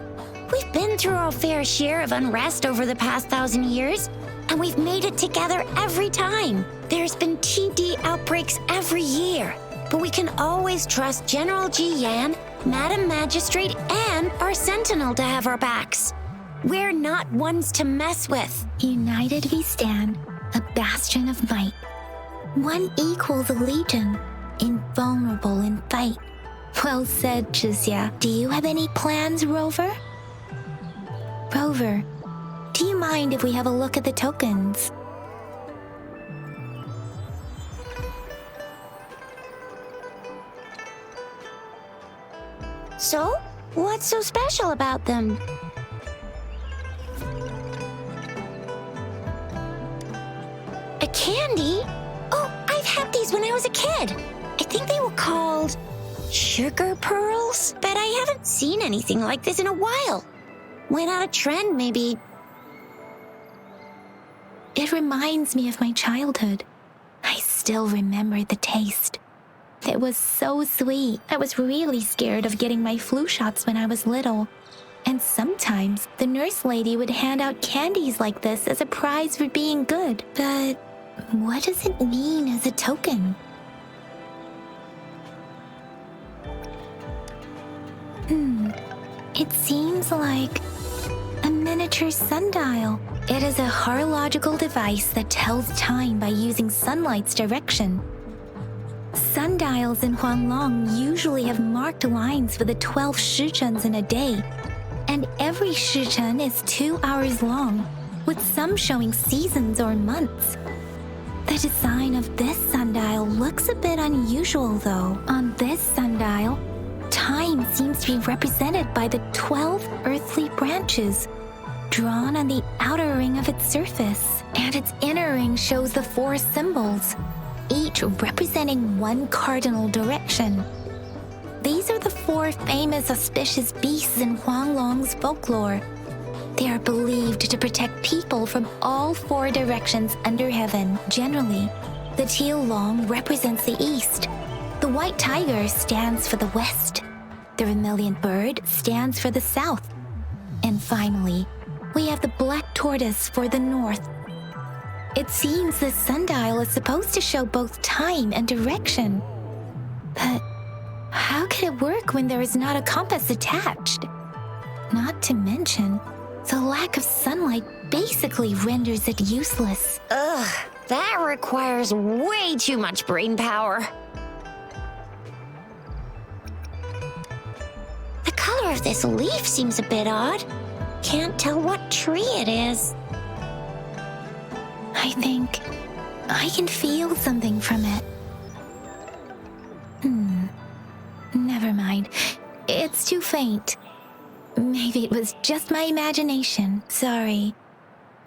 Speaker 3: We've been through our fair share of unrest over the past 1,000 years, and we've made it together every time. There's been TD outbreaks every year, but we can always trust General Ji Yan, Madam Magistrate, and our Sentinel to have our backs. We're not ones to mess with.
Speaker 2: United we stand, a bastion of might. One equals a legion, invulnerable in fight. Well said, Jizya. Do you have any plans, Rover? Rover, do you mind if we have a look at the tokens?
Speaker 3: So, what's so special about them? A candy? Oh, I've had these when I was a kid. I think they were called sugar pearls, but I haven't seen anything like this in a while. Went out of trend, maybe.
Speaker 2: It reminds me of my childhood. I still remember the taste. It was so sweet. I was really scared of getting my flu shots when I was little. And sometimes the nurse lady would hand out candies like this as a prize for being good. But what does it mean as a token? It seems like a miniature sundial. It is a horological device that tells time by using sunlight's direction. Sundials in Huanglong usually have marked lines for the 12 shichens in a day, and every shichen is 2 hours long, with some showing seasons or months. The design of this sundial looks a bit unusual, though. On this sundial, time seems to be represented by the 12 earthly branches, drawn on the outer ring of its surface, and its inner ring shows the 4 symbols, each representing one cardinal direction. These are the 4 famous auspicious beasts in Huanglong's folklore. They are believed to protect people from all 4 directions under heaven. Generally, the teal long represents the east, the white tiger stands for the west, the vermilion bird stands for the south, and finally, we have the black tortoise for the north. It seems this sundial is supposed to show both time and direction. But how can it work when there is not a compass attached? Not to mention, the lack of sunlight basically renders it useless.
Speaker 3: Ugh, that requires way too much brain power. The color of this leaf seems a bit odd. Can't tell what tree it is.
Speaker 2: I think I can feel something from it. Never mind. It's too faint. Maybe it was just my imagination. Sorry.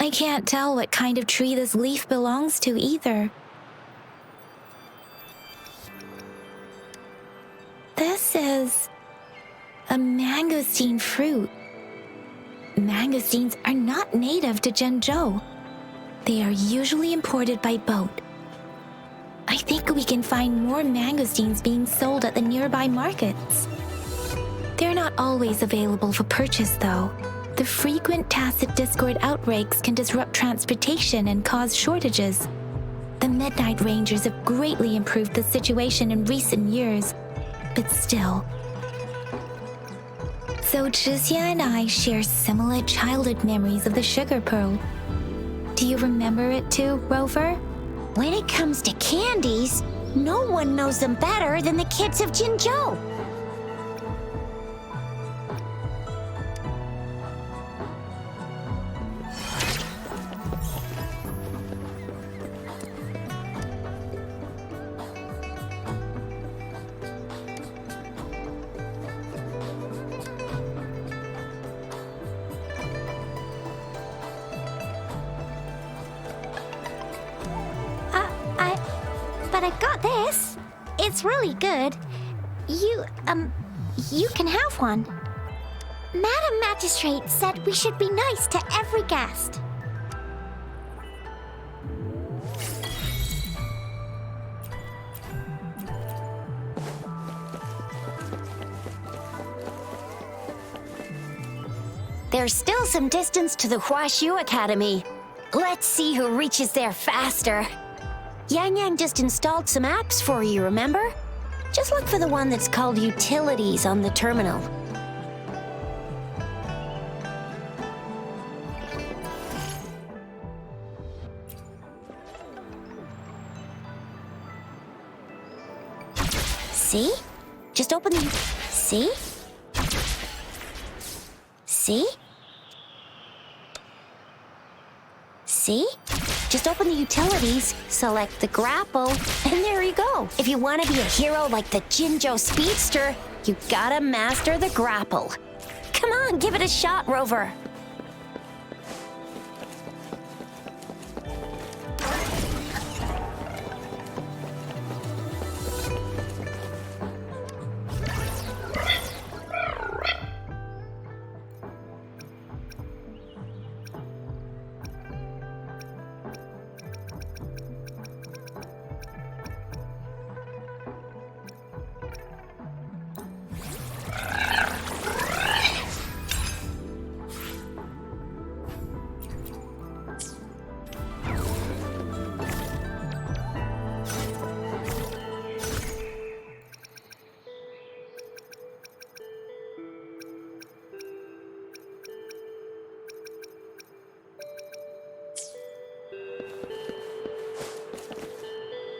Speaker 2: I can't tell what kind of tree this leaf belongs to either. This is a mangosteen fruit. Mangosteens are not native to Zhengzhou. They are usually imported by boat. I think we can find more mangosteens being sold at the nearby markets. They're not always available for purchase, though. The frequent tacit discord outbreaks can disrupt transportation and cause shortages. The Midnight Rangers have greatly improved the situation in recent years, but still. So Zhixia and I share similar childhood memories of the Sugar Pearl. Do you remember it too, Rover?
Speaker 3: When it comes to candies, no one knows them better than the kids of Jinzhou.
Speaker 8: But I got this. It's really good. You can have one. Madam Magistrate said we should be nice to every guest.
Speaker 3: There's still some distance to the Huaxiu Academy. Let's see who reaches there faster. Yang Yang just installed some apps for you, remember? Just look for the one that's called Utilities on the terminal. See? Just open the... See? See? See? Just open the utilities, select the grapple, and there you go. If you want to be a hero like the Jinzhou Speedster, you gotta master the grapple. Come on, give it a shot, Rover.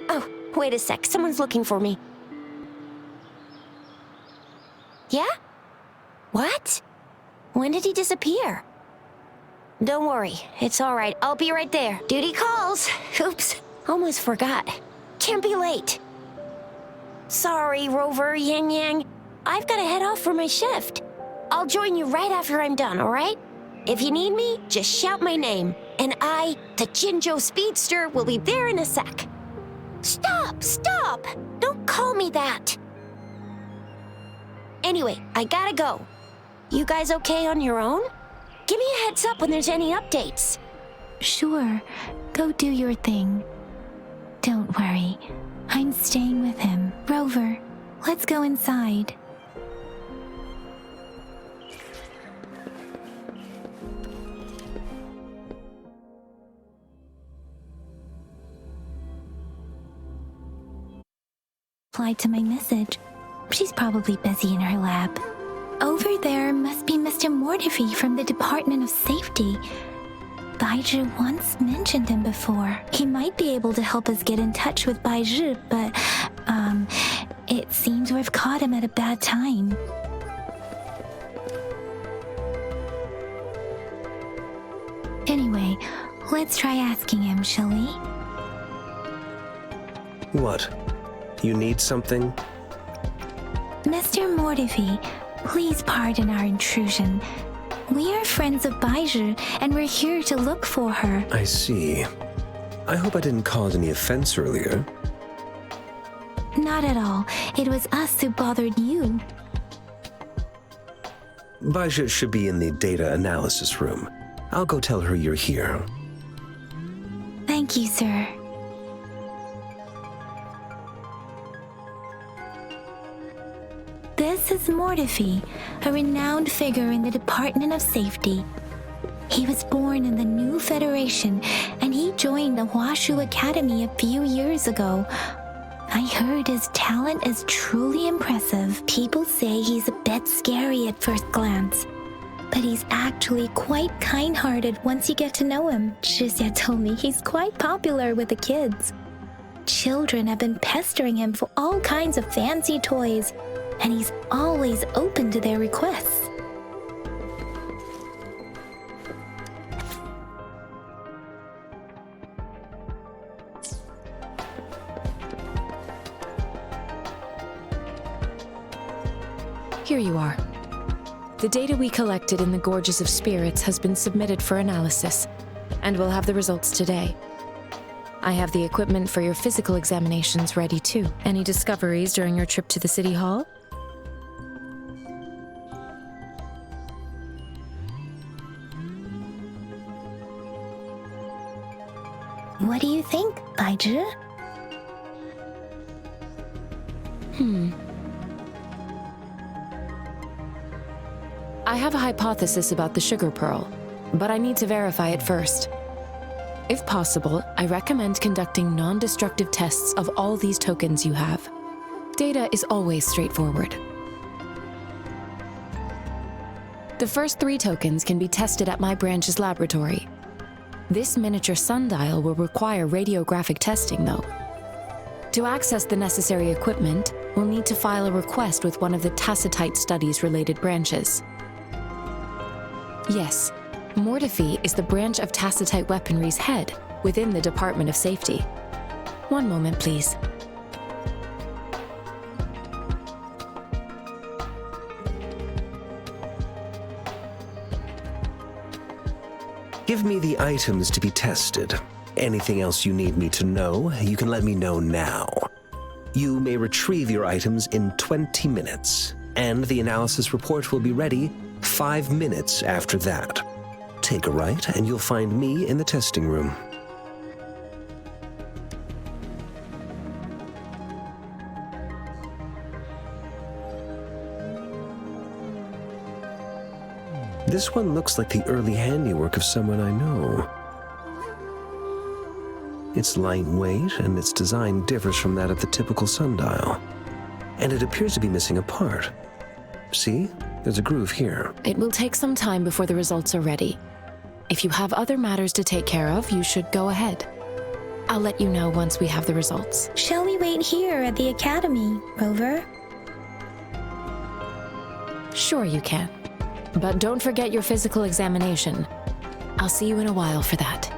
Speaker 3: Oh, wait a sec. Someone's looking for me. Yeah? What? When did he disappear? Don't worry. It's all right. I'll be right there. Duty calls. Oops. Almost forgot. Can't be late. Sorry, Rover, Yang Yang. I've got to head off for my shift. I'll join you right after I'm done, all right? If you need me, just shout my name. And I, the Jinzhou Speedster, will be there in a sec. Stop! Stop! Don't call me that! Anyway, I gotta go. You guys okay on your own? Give me a heads up when there's any updates.
Speaker 2: Sure. Go do your thing. Don't worry. I'm staying with him. Rover, let's go inside. Replied to my message. She's probably busy in her lab. Over there must be Mr. Mortefi from the Department of Safety. Baizhi once mentioned him before. He might be able to help us get in touch with Baizhi, but, it seems we've caught him at a bad time. Anyway, Let's try asking him, shall we?
Speaker 9: What? You need something?
Speaker 2: Mr. Mortifi, please pardon our intrusion. We are friends of Baizhi, and we're here to look for her.
Speaker 9: I see. I hope I didn't cause any offense earlier.
Speaker 2: Not at all. It was us who bothered you.
Speaker 9: Baizhi should be in the data analysis room. I'll go tell her you're here.
Speaker 2: Thank you, sir. This is Mortifi, a renowned figure in the Department of Safety. He was born in the New Federation, and he joined the Huashu Academy a few years ago. I heard his talent is truly impressive. People say he's a bit scary at first glance, but he's actually quite kind-hearted once you get to know him. Shixia told me he's quite popular with the kids. Children have been pestering him for all kinds of fancy toys, and he's always open to their requests.
Speaker 5: Here you are. The data we collected in the Gorges of Spirits has been submitted for analysis, and we'll have the results today. I have the equipment for your physical examinations ready too. Any discoveries during your trip to the City Hall?
Speaker 2: What do you think, Baizhi?
Speaker 5: I have a hypothesis about the sugar pearl, but I need to verify it first. If possible, I recommend conducting non-destructive tests of all these tokens you have. Data is always straightforward. The first 3 tokens can be tested at my branch's laboratory. This miniature sundial will require radiographic testing, though. To access the necessary equipment, we'll need to file a request with one of the Tacitite Studies-related branches. Yes, Mortifi is the branch of Tacitite Weaponry's head within the Department of Safety. One moment, please.
Speaker 9: Give me the items to be tested. Anything else you need me to know, you can let me know now. You may retrieve your items in 20 minutes, and the analysis report will be ready 5 minutes after that. Take a right, and you'll find me in the testing room. This one looks like the early handiwork of someone I know. It's lightweight, and its design differs from that of the typical sundial. And it appears to be missing a part. See? There's a groove here.
Speaker 5: It will take some time before the results are ready. If you have other matters to take care of, you should go ahead. I'll let you know once we have the results.
Speaker 2: Shall we wait here at the academy, Rover?
Speaker 5: Sure you can. But don't forget your physical examination. I'll see you in a while for that.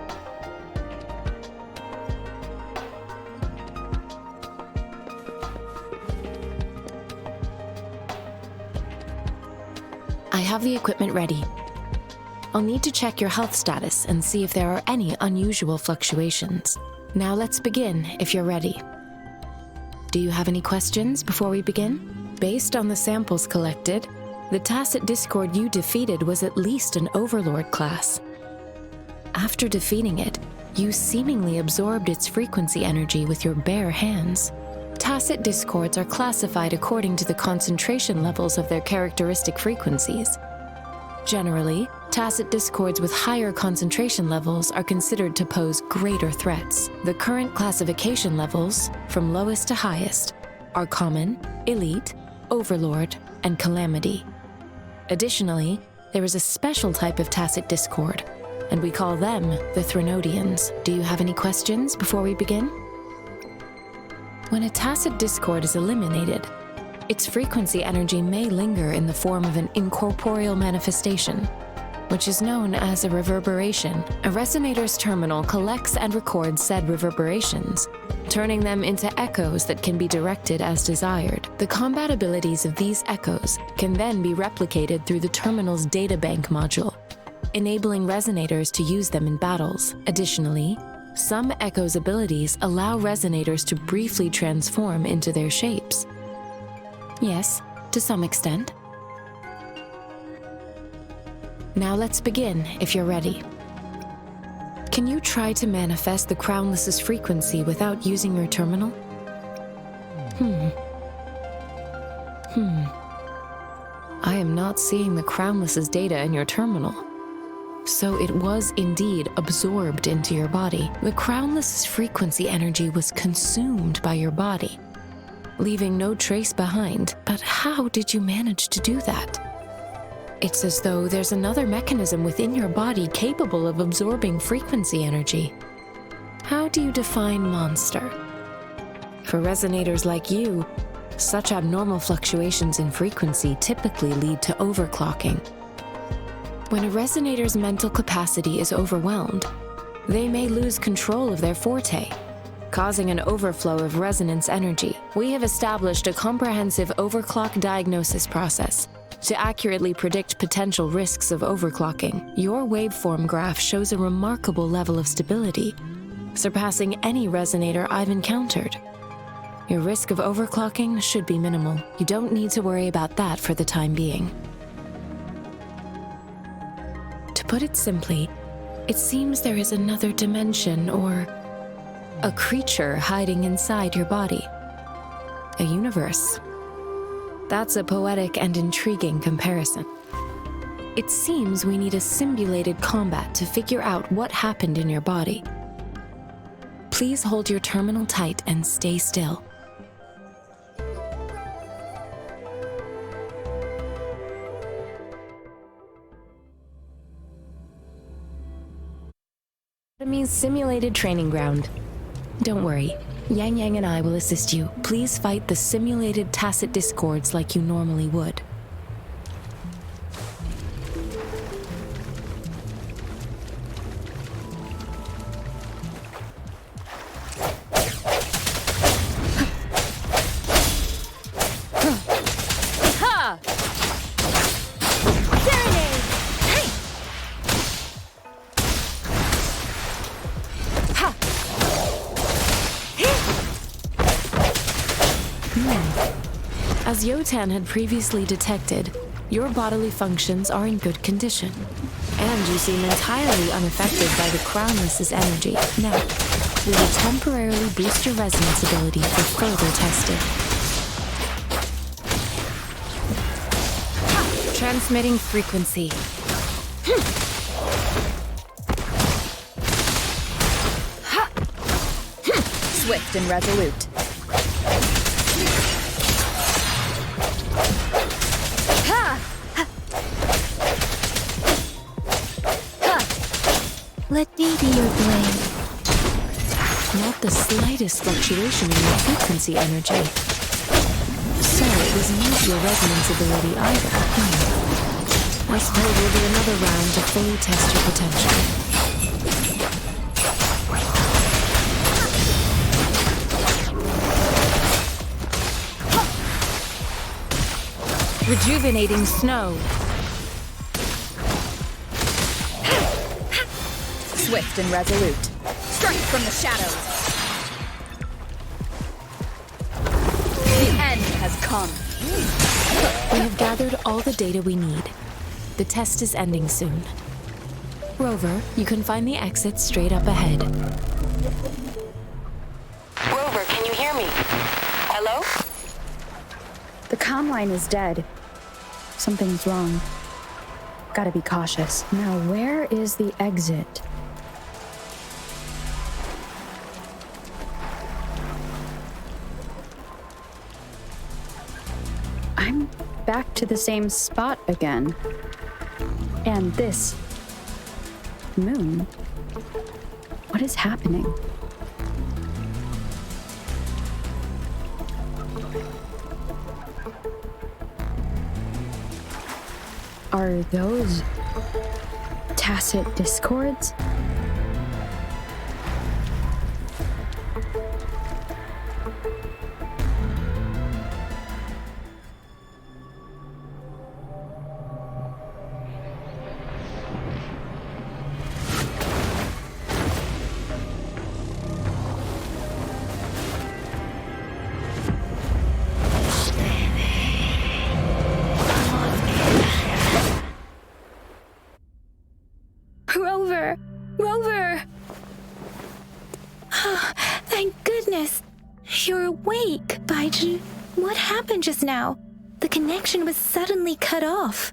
Speaker 5: I have the equipment ready. I'll need to check your health status and see if there are any unusual fluctuations. Now let's begin, if you're ready. Do you have any questions before we begin? Based on the samples collected, the Tacit Discord you defeated was at least an Overlord class. After defeating it, you seemingly absorbed its frequency energy with your bare hands. Tacit Discords are classified according to the concentration levels of their characteristic frequencies. Generally, Tacit Discords with higher concentration levels are considered to pose greater threats. The current classification levels, from lowest to highest, are Common, Elite, Overlord, and Calamity. Additionally, there is a special type of Tacit Discord, and we call them the Threnodians. Do you have any questions before we begin? When a Tacit Discord is eliminated, its frequency energy may linger in the form of an incorporeal manifestation. which is known as a reverberation. A resonator's terminal collects and records said reverberations, turning them into echoes that can be directed as desired. The combat abilities of these echoes can then be replicated through the terminal's databank module, enabling resonators to use them in battles. Additionally, some echoes' abilities allow resonators to briefly transform into their shapes. Yes, to some extent. Now let's begin, if you're ready. Can you try to manifest the Crownless's frequency without using your terminal? I am not seeing the Crownless's data in your terminal. So it was indeed absorbed into your body. The Crownless's frequency energy was consumed by your body, leaving no trace behind. But how did you manage to do that? It's as though there's another mechanism within your body capable of absorbing frequency energy. How do you define monster? For resonators like you, such abnormal fluctuations in frequency typically lead to overclocking. When a resonator's mental capacity is overwhelmed, they may lose control of their forte, causing an overflow of resonance energy. We have established a comprehensive overclock diagnosis process to accurately predict potential risks of overclocking. Your waveform graph shows a remarkable level of stability, surpassing any resonator I've encountered. Your risk of overclocking should be minimal. You don't need to worry about that for the time being. To put it simply, it seems there is another dimension or a creature hiding inside your body. A universe. That's a poetic and intriguing comparison. It seems we need a simulated combat to figure out what happened in your body. Please hold your terminal tight and stay still. Academy's simulated training ground. Don't worry. Yang Yang and I will assist you. Please fight the simulated tacit discords like you normally would. As Yotan had previously detected, your bodily functions are in good condition, and you seem entirely unaffected by the Crownless's energy. Now, we will temporarily boost your resonance ability for further testing. Transmitting frequency.
Speaker 4: Swift and resolute.
Speaker 2: Let me be your blade.
Speaker 5: Not the slightest fluctuation in your frequency energy. So it was not your resonance ability either. I suppose we'll do another round to fully test your potential.
Speaker 4: Rejuvenating snow. Swift and resolute. Strike from the shadows. The end has come.
Speaker 5: We have gathered all the data we need. The test is ending soon. Rover, you can find the exit straight up ahead.
Speaker 7: Rover, can you hear me? Hello?
Speaker 10: The comm line is dead. Something's wrong. Gotta be cautious. Now, where is the exit? I'm back to the same spot again. And this moon. What is happening? Are those tacit discords?
Speaker 2: Rover! Thank goodness! You're awake, Baiji. What happened just now? The connection was suddenly cut off.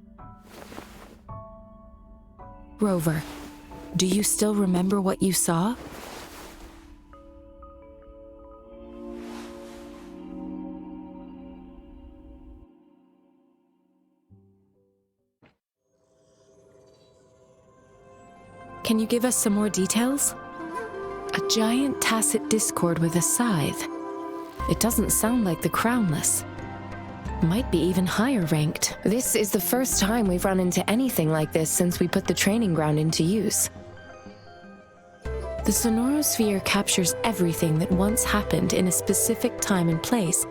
Speaker 5: Rover, do you still remember what you saw? Can you give us some more details? A giant tacit discord with a scythe. It doesn't sound like the Crownless. Might be even higher ranked. This is the first time we've run into anything like this since we put the training ground into use. The sonorosphere captures everything that once happened in a specific time and place,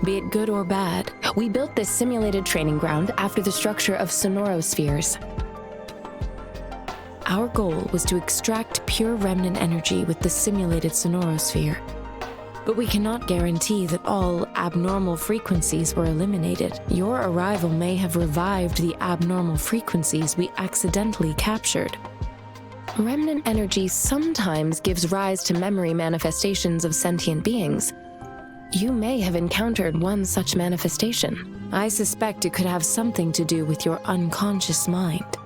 Speaker 5: be it good or bad. We built this simulated training ground after the structure of sonorospheres. Our goal was to extract pure remnant energy with the simulated sonorosphere. But we cannot guarantee that all abnormal frequencies were eliminated. Your arrival may have revived the abnormal frequencies we accidentally captured. Remnant energy sometimes gives rise to memory manifestations of sentient beings. You may have encountered one such manifestation. I suspect it could have something to do with your unconscious mind.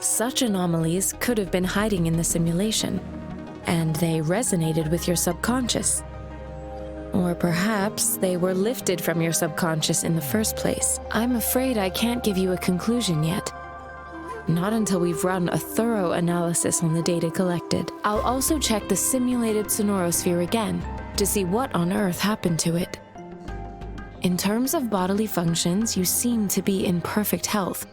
Speaker 5: Such anomalies could have been hiding in the simulation, and they resonated with your subconscious. Or perhaps they were lifted from your subconscious in the first place. I'm afraid I can't give you a conclusion yet. Not until we've run a thorough analysis on the data collected. I'll also check the simulated sonorosphere again to see what on earth happened to it. In terms of bodily functions, you seem to be in perfect health.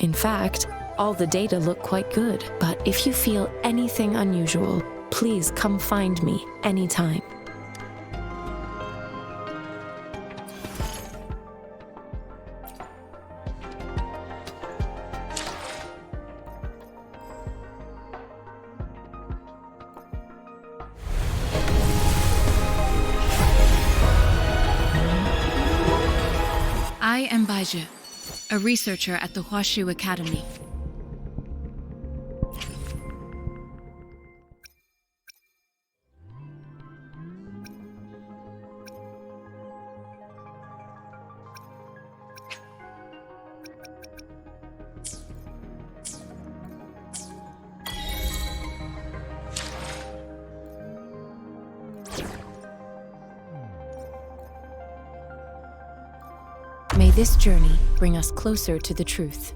Speaker 5: In fact, all the data look quite good, but if you feel anything unusual, please come find me anytime.
Speaker 11: I am Baiji, a researcher at the Huashu Academy.
Speaker 5: May this journey bring us closer to the truth.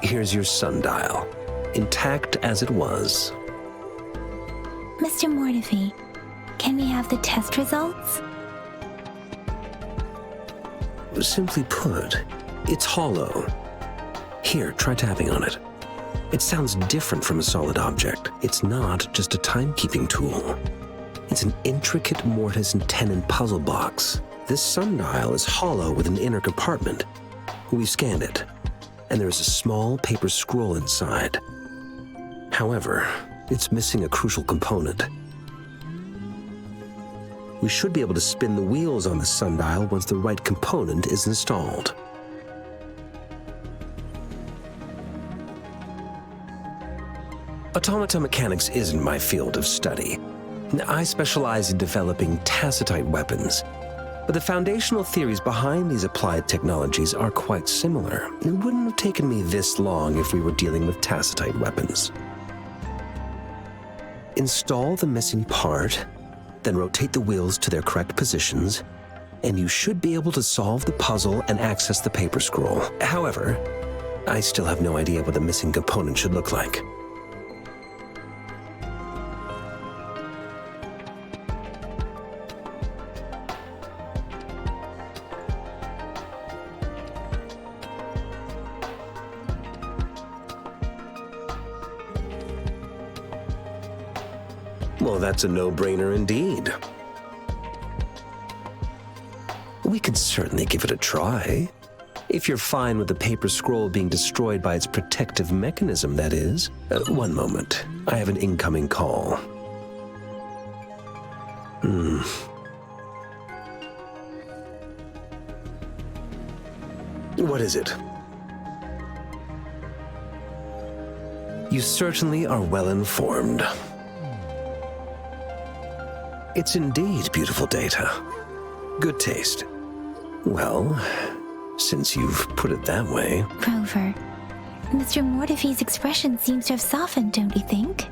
Speaker 9: Here's your sundial, intact as it was.
Speaker 2: Mr. Mortefi, can we have the test results?
Speaker 9: Simply put, it's hollow. Here, try tapping on it. It sounds different from a solid object. It's not just a timekeeping tool. It's an intricate mortise and tenon puzzle box. This sundial is hollow with an inner compartment. We've scanned it, and there is a small paper scroll inside. However, it's missing a crucial component. We should be able to spin the wheels on the sundial once the right component is installed. Automata mechanics isn't my field of study. I specialize in developing tacitite weapons, but the foundational theories behind these applied technologies are quite similar. It wouldn't have taken me this long if we were dealing with tacitite weapons. Install the missing part, then rotate the wheels to their correct positions, and you should be able to solve the puzzle and access the paper scroll. However, I still have no idea what the missing component should look like. Well, that's a no-brainer indeed. We could certainly give it a try. If you're fine with the paper scroll being destroyed by its protective mechanism, that is. One moment. I have an incoming call. What is it? You certainly are well informed. It's indeed beautiful data. Good taste. Well, since you've put it that way...
Speaker 2: Rover, Mr. Mortefi's expression seems to have softened, don't you think?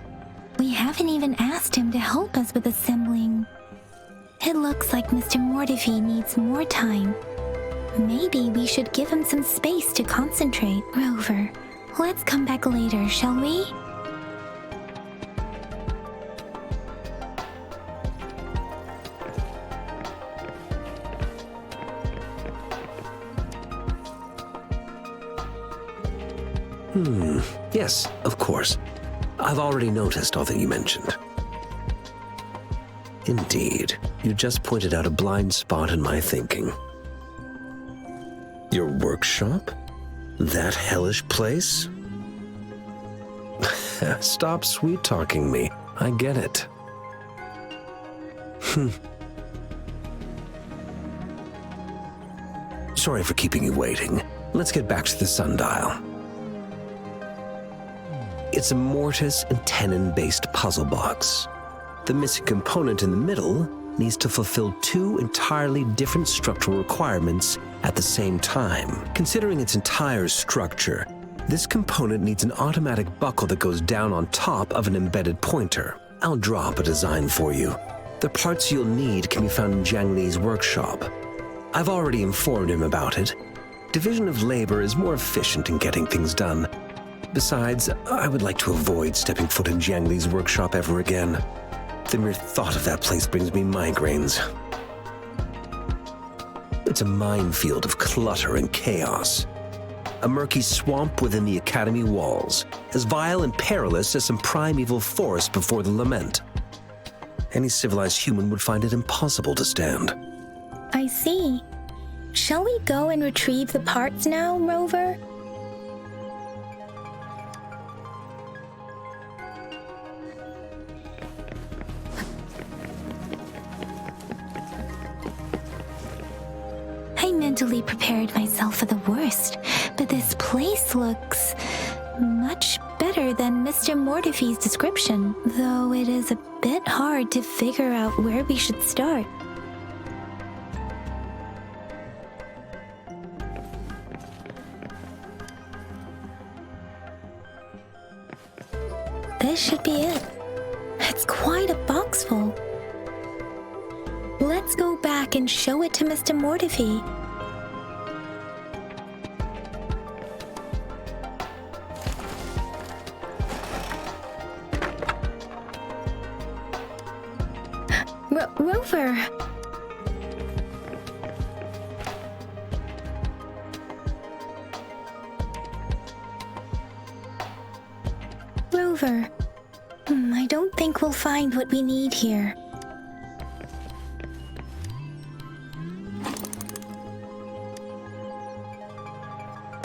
Speaker 2: We haven't even asked him to help us with assembling. It looks like Mr. Mortefi needs more time. Maybe we should give him some space to concentrate. Rover, let's come back later, shall we?
Speaker 9: Yes, of course. I've already noticed all that you mentioned. Indeed, you just pointed out a blind spot in my thinking. Your workshop? That hellish place? Stop sweet-talking me. I get it. Sorry for keeping you waiting. Let's get back to the sundial. It's a mortise and tenon-based puzzle box. The missing component in the middle needs to fulfill two entirely different structural requirements at the same time. Considering its entire structure, this component needs an automatic buckle that goes down on top of an embedded pointer. I'll draw up a design for you. The parts you'll need can be found in Jiang Li's workshop. I've already informed him about it. Division of labor is more efficient in getting things done. Besides, I would like to avoid stepping foot in Jiang Li's workshop ever again. The mere thought of that place brings me migraines. It's a minefield of clutter and chaos. A murky swamp within the Academy walls, as vile and perilous as some primeval forest before the lament. Any civilized human would find it impossible to stand.
Speaker 2: I see. Shall we go and retrieve the parts now, Rover? I mentally prepared myself for the worst, but this place looks much better than Mr. Mortefi's description, though it is a bit hard to figure out where we should start. This should be it. It's quite a box full. Let's go back and show it to Mr. Mortefi. Rover! Rover, I don't think we'll find what we need here.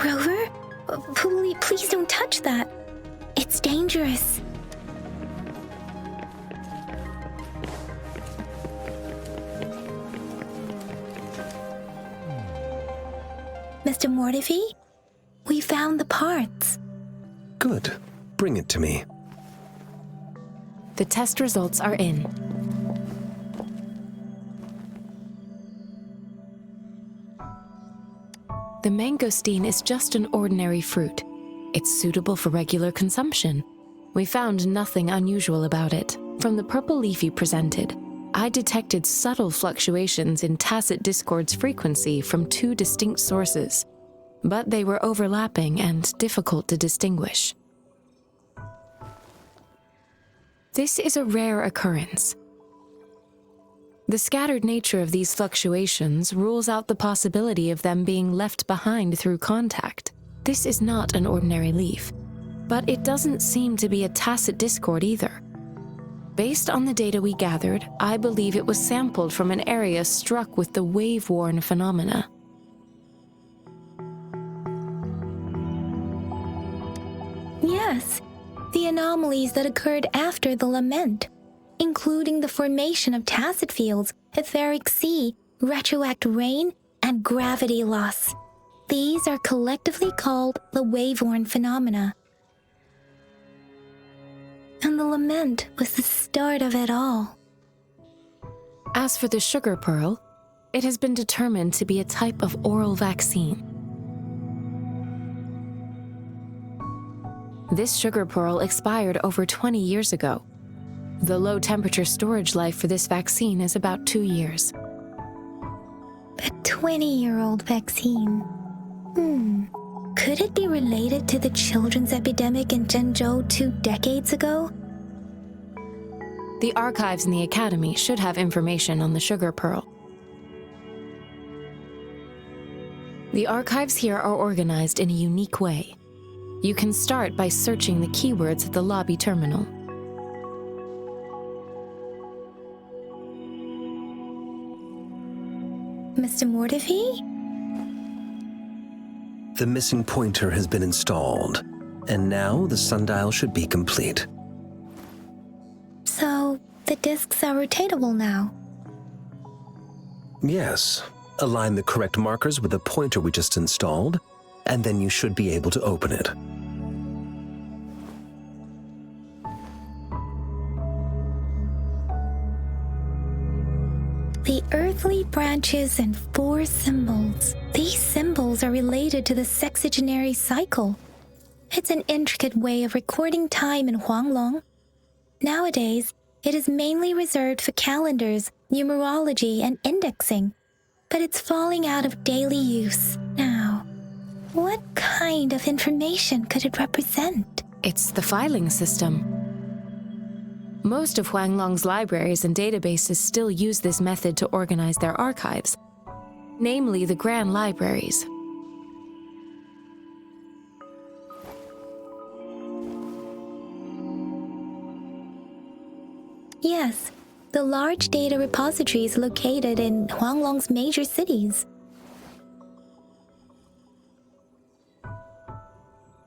Speaker 2: Rover? Please don't touch that. It's dangerous. Mr. Mortefi, we found the parts.
Speaker 9: Good. Bring it to me.
Speaker 5: The test results are in. The mangosteen is just an ordinary fruit. It's suitable for regular consumption. We found nothing unusual about it. From the purple leaf you presented, I detected subtle fluctuations in tacit discord's frequency from two distinct sources. but they were overlapping and difficult to distinguish. This is a rare occurrence. The scattered nature of these fluctuations rules out the possibility of them being left behind through contact. This is not an ordinary leaf, but it doesn't seem to be a tacit discord either. Based on the data we gathered, I believe it was sampled from an area struck with the wave-worn phenomena.
Speaker 2: Yes, the anomalies that occurred after the lament, including the formation of tacit fields, etheric sea, retroact rain, and gravity loss. These are collectively called the wave-worn phenomena. And the lament was the start of it all.
Speaker 5: As for the sugar pearl, it has been determined to be a type of oral vaccine. This sugar pearl expired over 20 years ago. The low-temperature storage life for this vaccine is about 2 years.
Speaker 2: A 20-year-old vaccine. Could it be related to the children's epidemic in Zhengzhou 2 decades ago?
Speaker 5: The archives in the Academy should have information on the sugar pearl. The archives here are organized in a unique way. You can start by searching the keywords at the lobby terminal.
Speaker 2: Mr. Mortefi?
Speaker 9: The missing pointer has been installed, and now the sundial should be complete.
Speaker 2: So, the discs are rotatable now?
Speaker 9: Yes. Align the correct markers with the pointer we just installed, and then you should be able to open it.
Speaker 2: The earthly branches and 4 symbols. These symbols are related to the sexagenary cycle. It's an intricate way of recording time in Huanglong. Nowadays, it is mainly reserved for calendars, numerology, and indexing, but it's falling out of daily use now. What kind of information could it represent?
Speaker 5: It's the filing system. Most of Huanglong's libraries and databases still use this method to organize their archives, namely the grand libraries.
Speaker 2: Yes, the large data repositories located in Huanglong's major cities.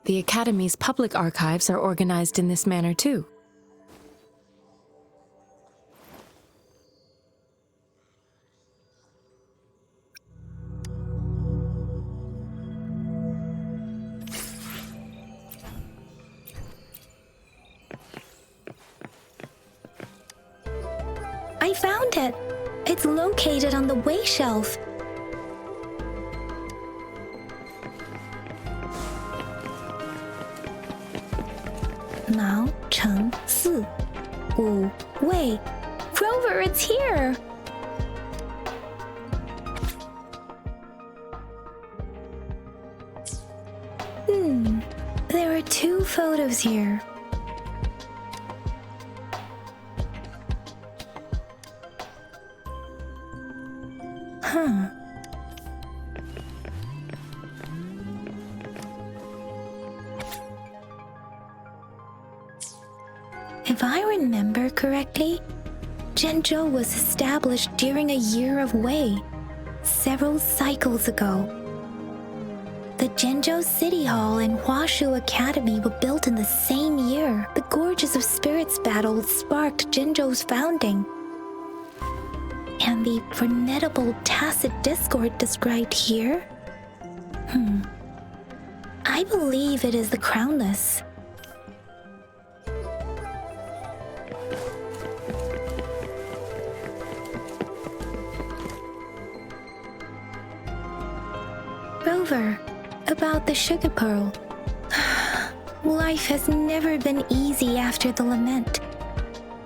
Speaker 5: The Academy's public archives are organized in this manner too.
Speaker 2: I found it! It's located on the way shelf. Mao Cheng Si Wu Wei. Rover, it's here! There are 2 photos here. If I remember correctly, Zhengzhou was established during a year of Wei, several cycles ago. The Zhengzhou City Hall and Huashu Academy were built in the same year. The Gorges of Spirits battle sparked Zhengzhou's founding. And the formidable tacit discord described here? I believe it is the Crownless. Rover, about the sugar pearl. Life has never been easy after the lament.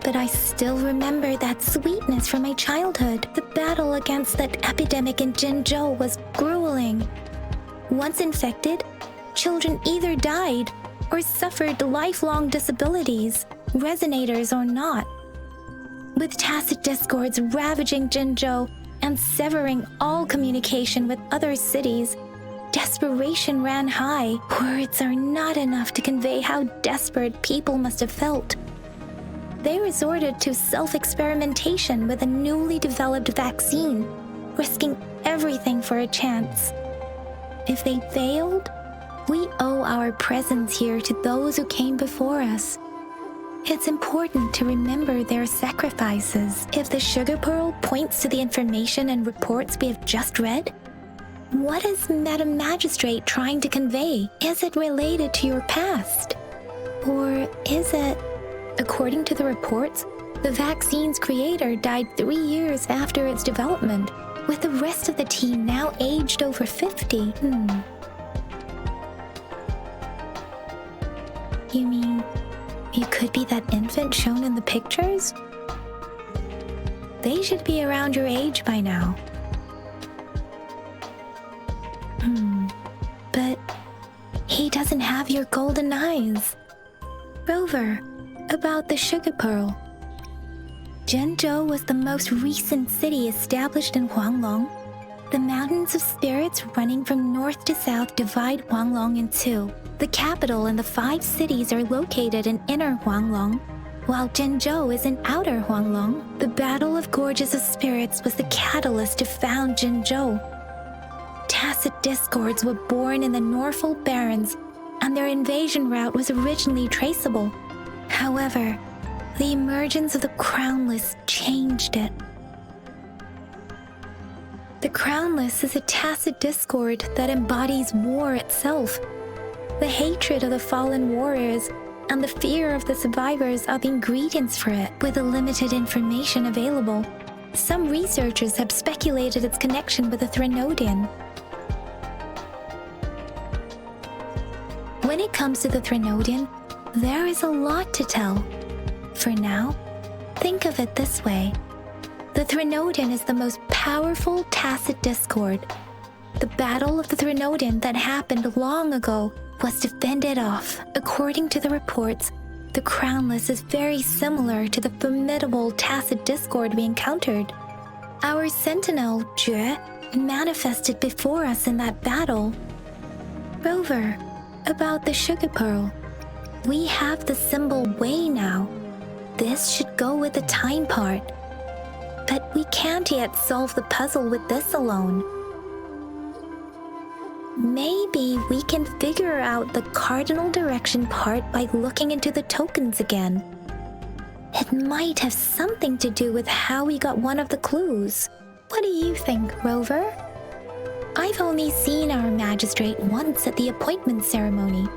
Speaker 2: But I still remember that sweetness from my childhood. The battle against that epidemic in Zhengzhou was grueling. Once infected, children either died or suffered lifelong disabilities, resonators or not. With tacit discords ravaging Jinzhou and severing all communication with other cities, desperation ran high. Words are not enough to convey how desperate people must have felt. They resorted to self-experimentation with a newly developed vaccine, risking everything for a chance. If they failed, we owe our presence here to those who came before us. It's important to remember their sacrifices. If the sugar pearl points to the information and reports we have just read, what is Madam Magistrate trying to convey? Is it related to your past? Or is it, according to the reports, the vaccine's creator died 3 years after its development, with the rest of the team now aged over 50? You mean you could be that infant shown in the pictures? They should be around your age by now. But he doesn't have your golden eyes. Rover, about the sugar pearl. Jinzhou was the most recent city established in Huanglong. The mountains of spirits running from north to south divide Huanglong in two. The capital and the 5 cities are located in inner Huanglong, while Jinzhou is in outer Huanglong. The Battle of Gorges of Spirits was the catalyst to found Jinzhou. Tacit discords were born in the Norfolk Barrens, and their invasion route was originally traceable. However, the emergence of the Crownless changed it. The Crownless is a tacit discord that embodies war itself. The hatred of the fallen warriors and the fear of the survivors are the ingredients for it. With the limited information available, some researchers have speculated its connection with the Threnodian. When it comes to the Threnodian, there is a lot to tell. For now, think of it this way. The Threnodian is the most powerful tacit discord. The Battle of the Threnodian that happened long ago was to fend it off. According to the reports, the Crownless is very similar to the formidable tacit discord we encountered. Our sentinel, Jue, manifested before us in that battle. Rover, about the sugar pearl. We have the symbol Wei now. This should go with the time part. But we can't yet solve the puzzle with this alone. Maybe we can figure out the cardinal direction part by looking into the tokens again. It might have something to do with how we got one of the clues. What do you think, Rover? I've only seen our magistrate once at the appointment ceremony,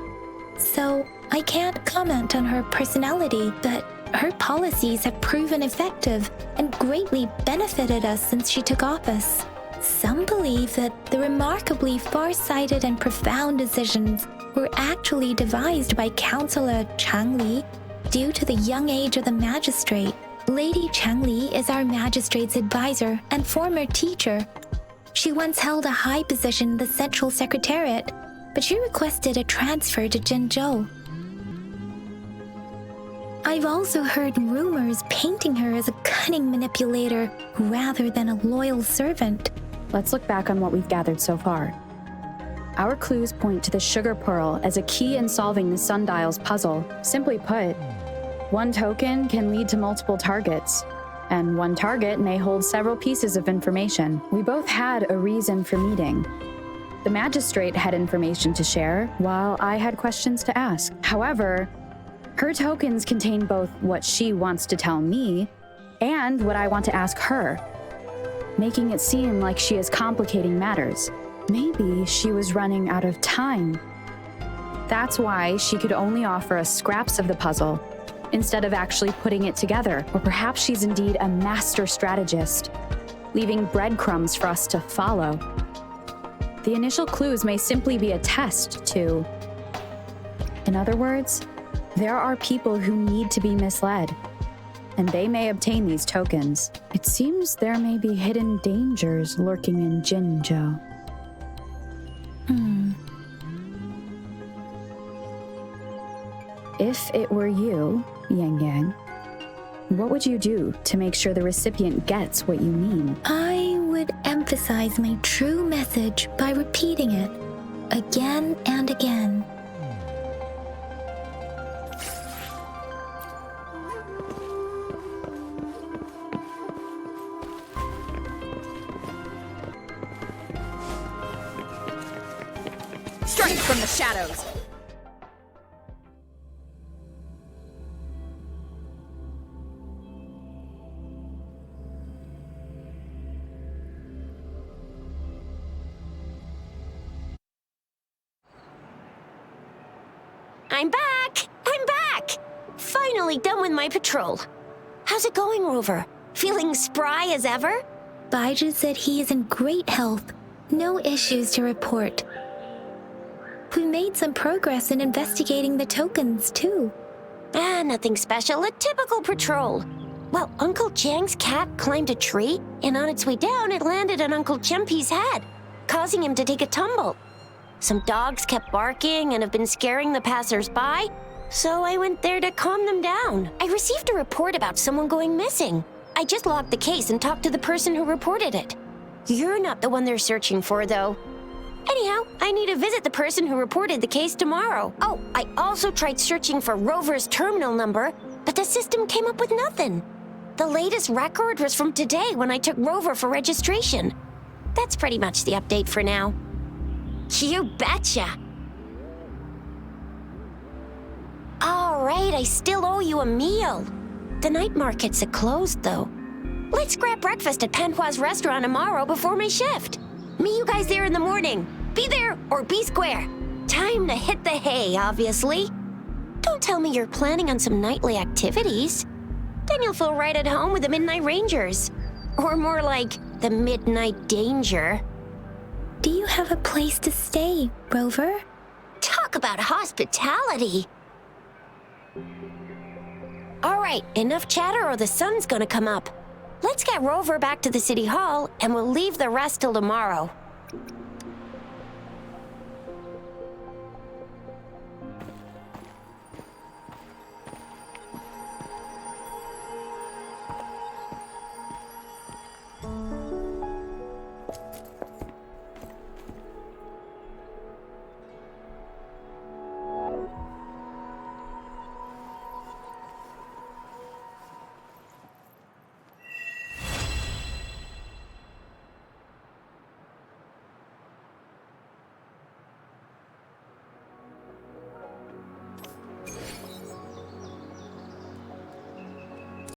Speaker 2: so I can't comment on her personality, but her policies have proven effective and greatly benefited us since she took office. Some believe that the remarkably far-sighted and profound decisions were actually devised by Councillor Changli due to the young age of the magistrate. Lady Changli is our magistrate's advisor and former teacher. She once held a high position in the Central Secretariat, but she requested a transfer to Jinzhou. I've also heard rumors painting her as a cunning manipulator rather than a loyal servant.
Speaker 10: Let's look back on what we've gathered so far. Our clues point to the sugar pearl as a key in solving the sundial's puzzle. Simply put, one token can lead to multiple targets, and one target may hold several pieces of information. We both had a reason for meeting. The magistrate had information to share, while I had questions to ask. However, her tokens contain both what she wants to tell me and what I want to ask her, making it seem like she is complicating matters. Maybe she was running out of time. That's why she could only offer us scraps of the puzzle, instead of actually putting it together. Or perhaps she's indeed a master strategist, leaving breadcrumbs for us to follow. The initial clues may simply be a test to... In other words, there are people who need to be misled, and they may obtain these tokens. It seems there may be hidden dangers lurking in Jinzhou. If it were you, Yang Yang, what would you do to make sure the recipient gets what you mean?
Speaker 2: I would emphasize my true message by repeating it again and again.
Speaker 4: Strike from the shadows!
Speaker 3: I'm back! I'm back! Finally done with my patrol. How's it going, Rover? Feeling spry as ever?
Speaker 2: Baiju said he is in great health. No issues to report. We made some progress in investigating the tokens, too.
Speaker 3: Nothing special. A typical patrol. Well, Uncle Chang's cat climbed a tree, and on its way down, it landed on Uncle Chempi's head, causing him to take a tumble. Some dogs kept barking and have been scaring the passers-by, so I went there to calm them down. I received a report about someone going missing. I just logged the case and talked to the person who reported it. You're not the one they're searching for, though. Anyhow, I need to visit the person who reported the case tomorrow. Oh, I also tried searching for Rover's terminal number, but the system came up with nothing. The latest record was from today when I took Rover for registration. That's pretty much the update for now. You betcha! All right, I still owe you a meal. The night markets are closed, though. Let's grab breakfast at Panhua's restaurant tomorrow before my shift. Meet you guys there in the morning. Be there or be square. Time to hit the hay, obviously. Don't tell me you're planning on some nightly activities. Then you'll feel right at home with the Midnight Rangers. Or more like the Midnight Danger.
Speaker 2: Do you have a place to stay, Rover?
Speaker 3: Talk about hospitality. All right, enough chatter or the sun's gonna come up. Let's get Rover back to the city hall and we'll leave the rest till tomorrow.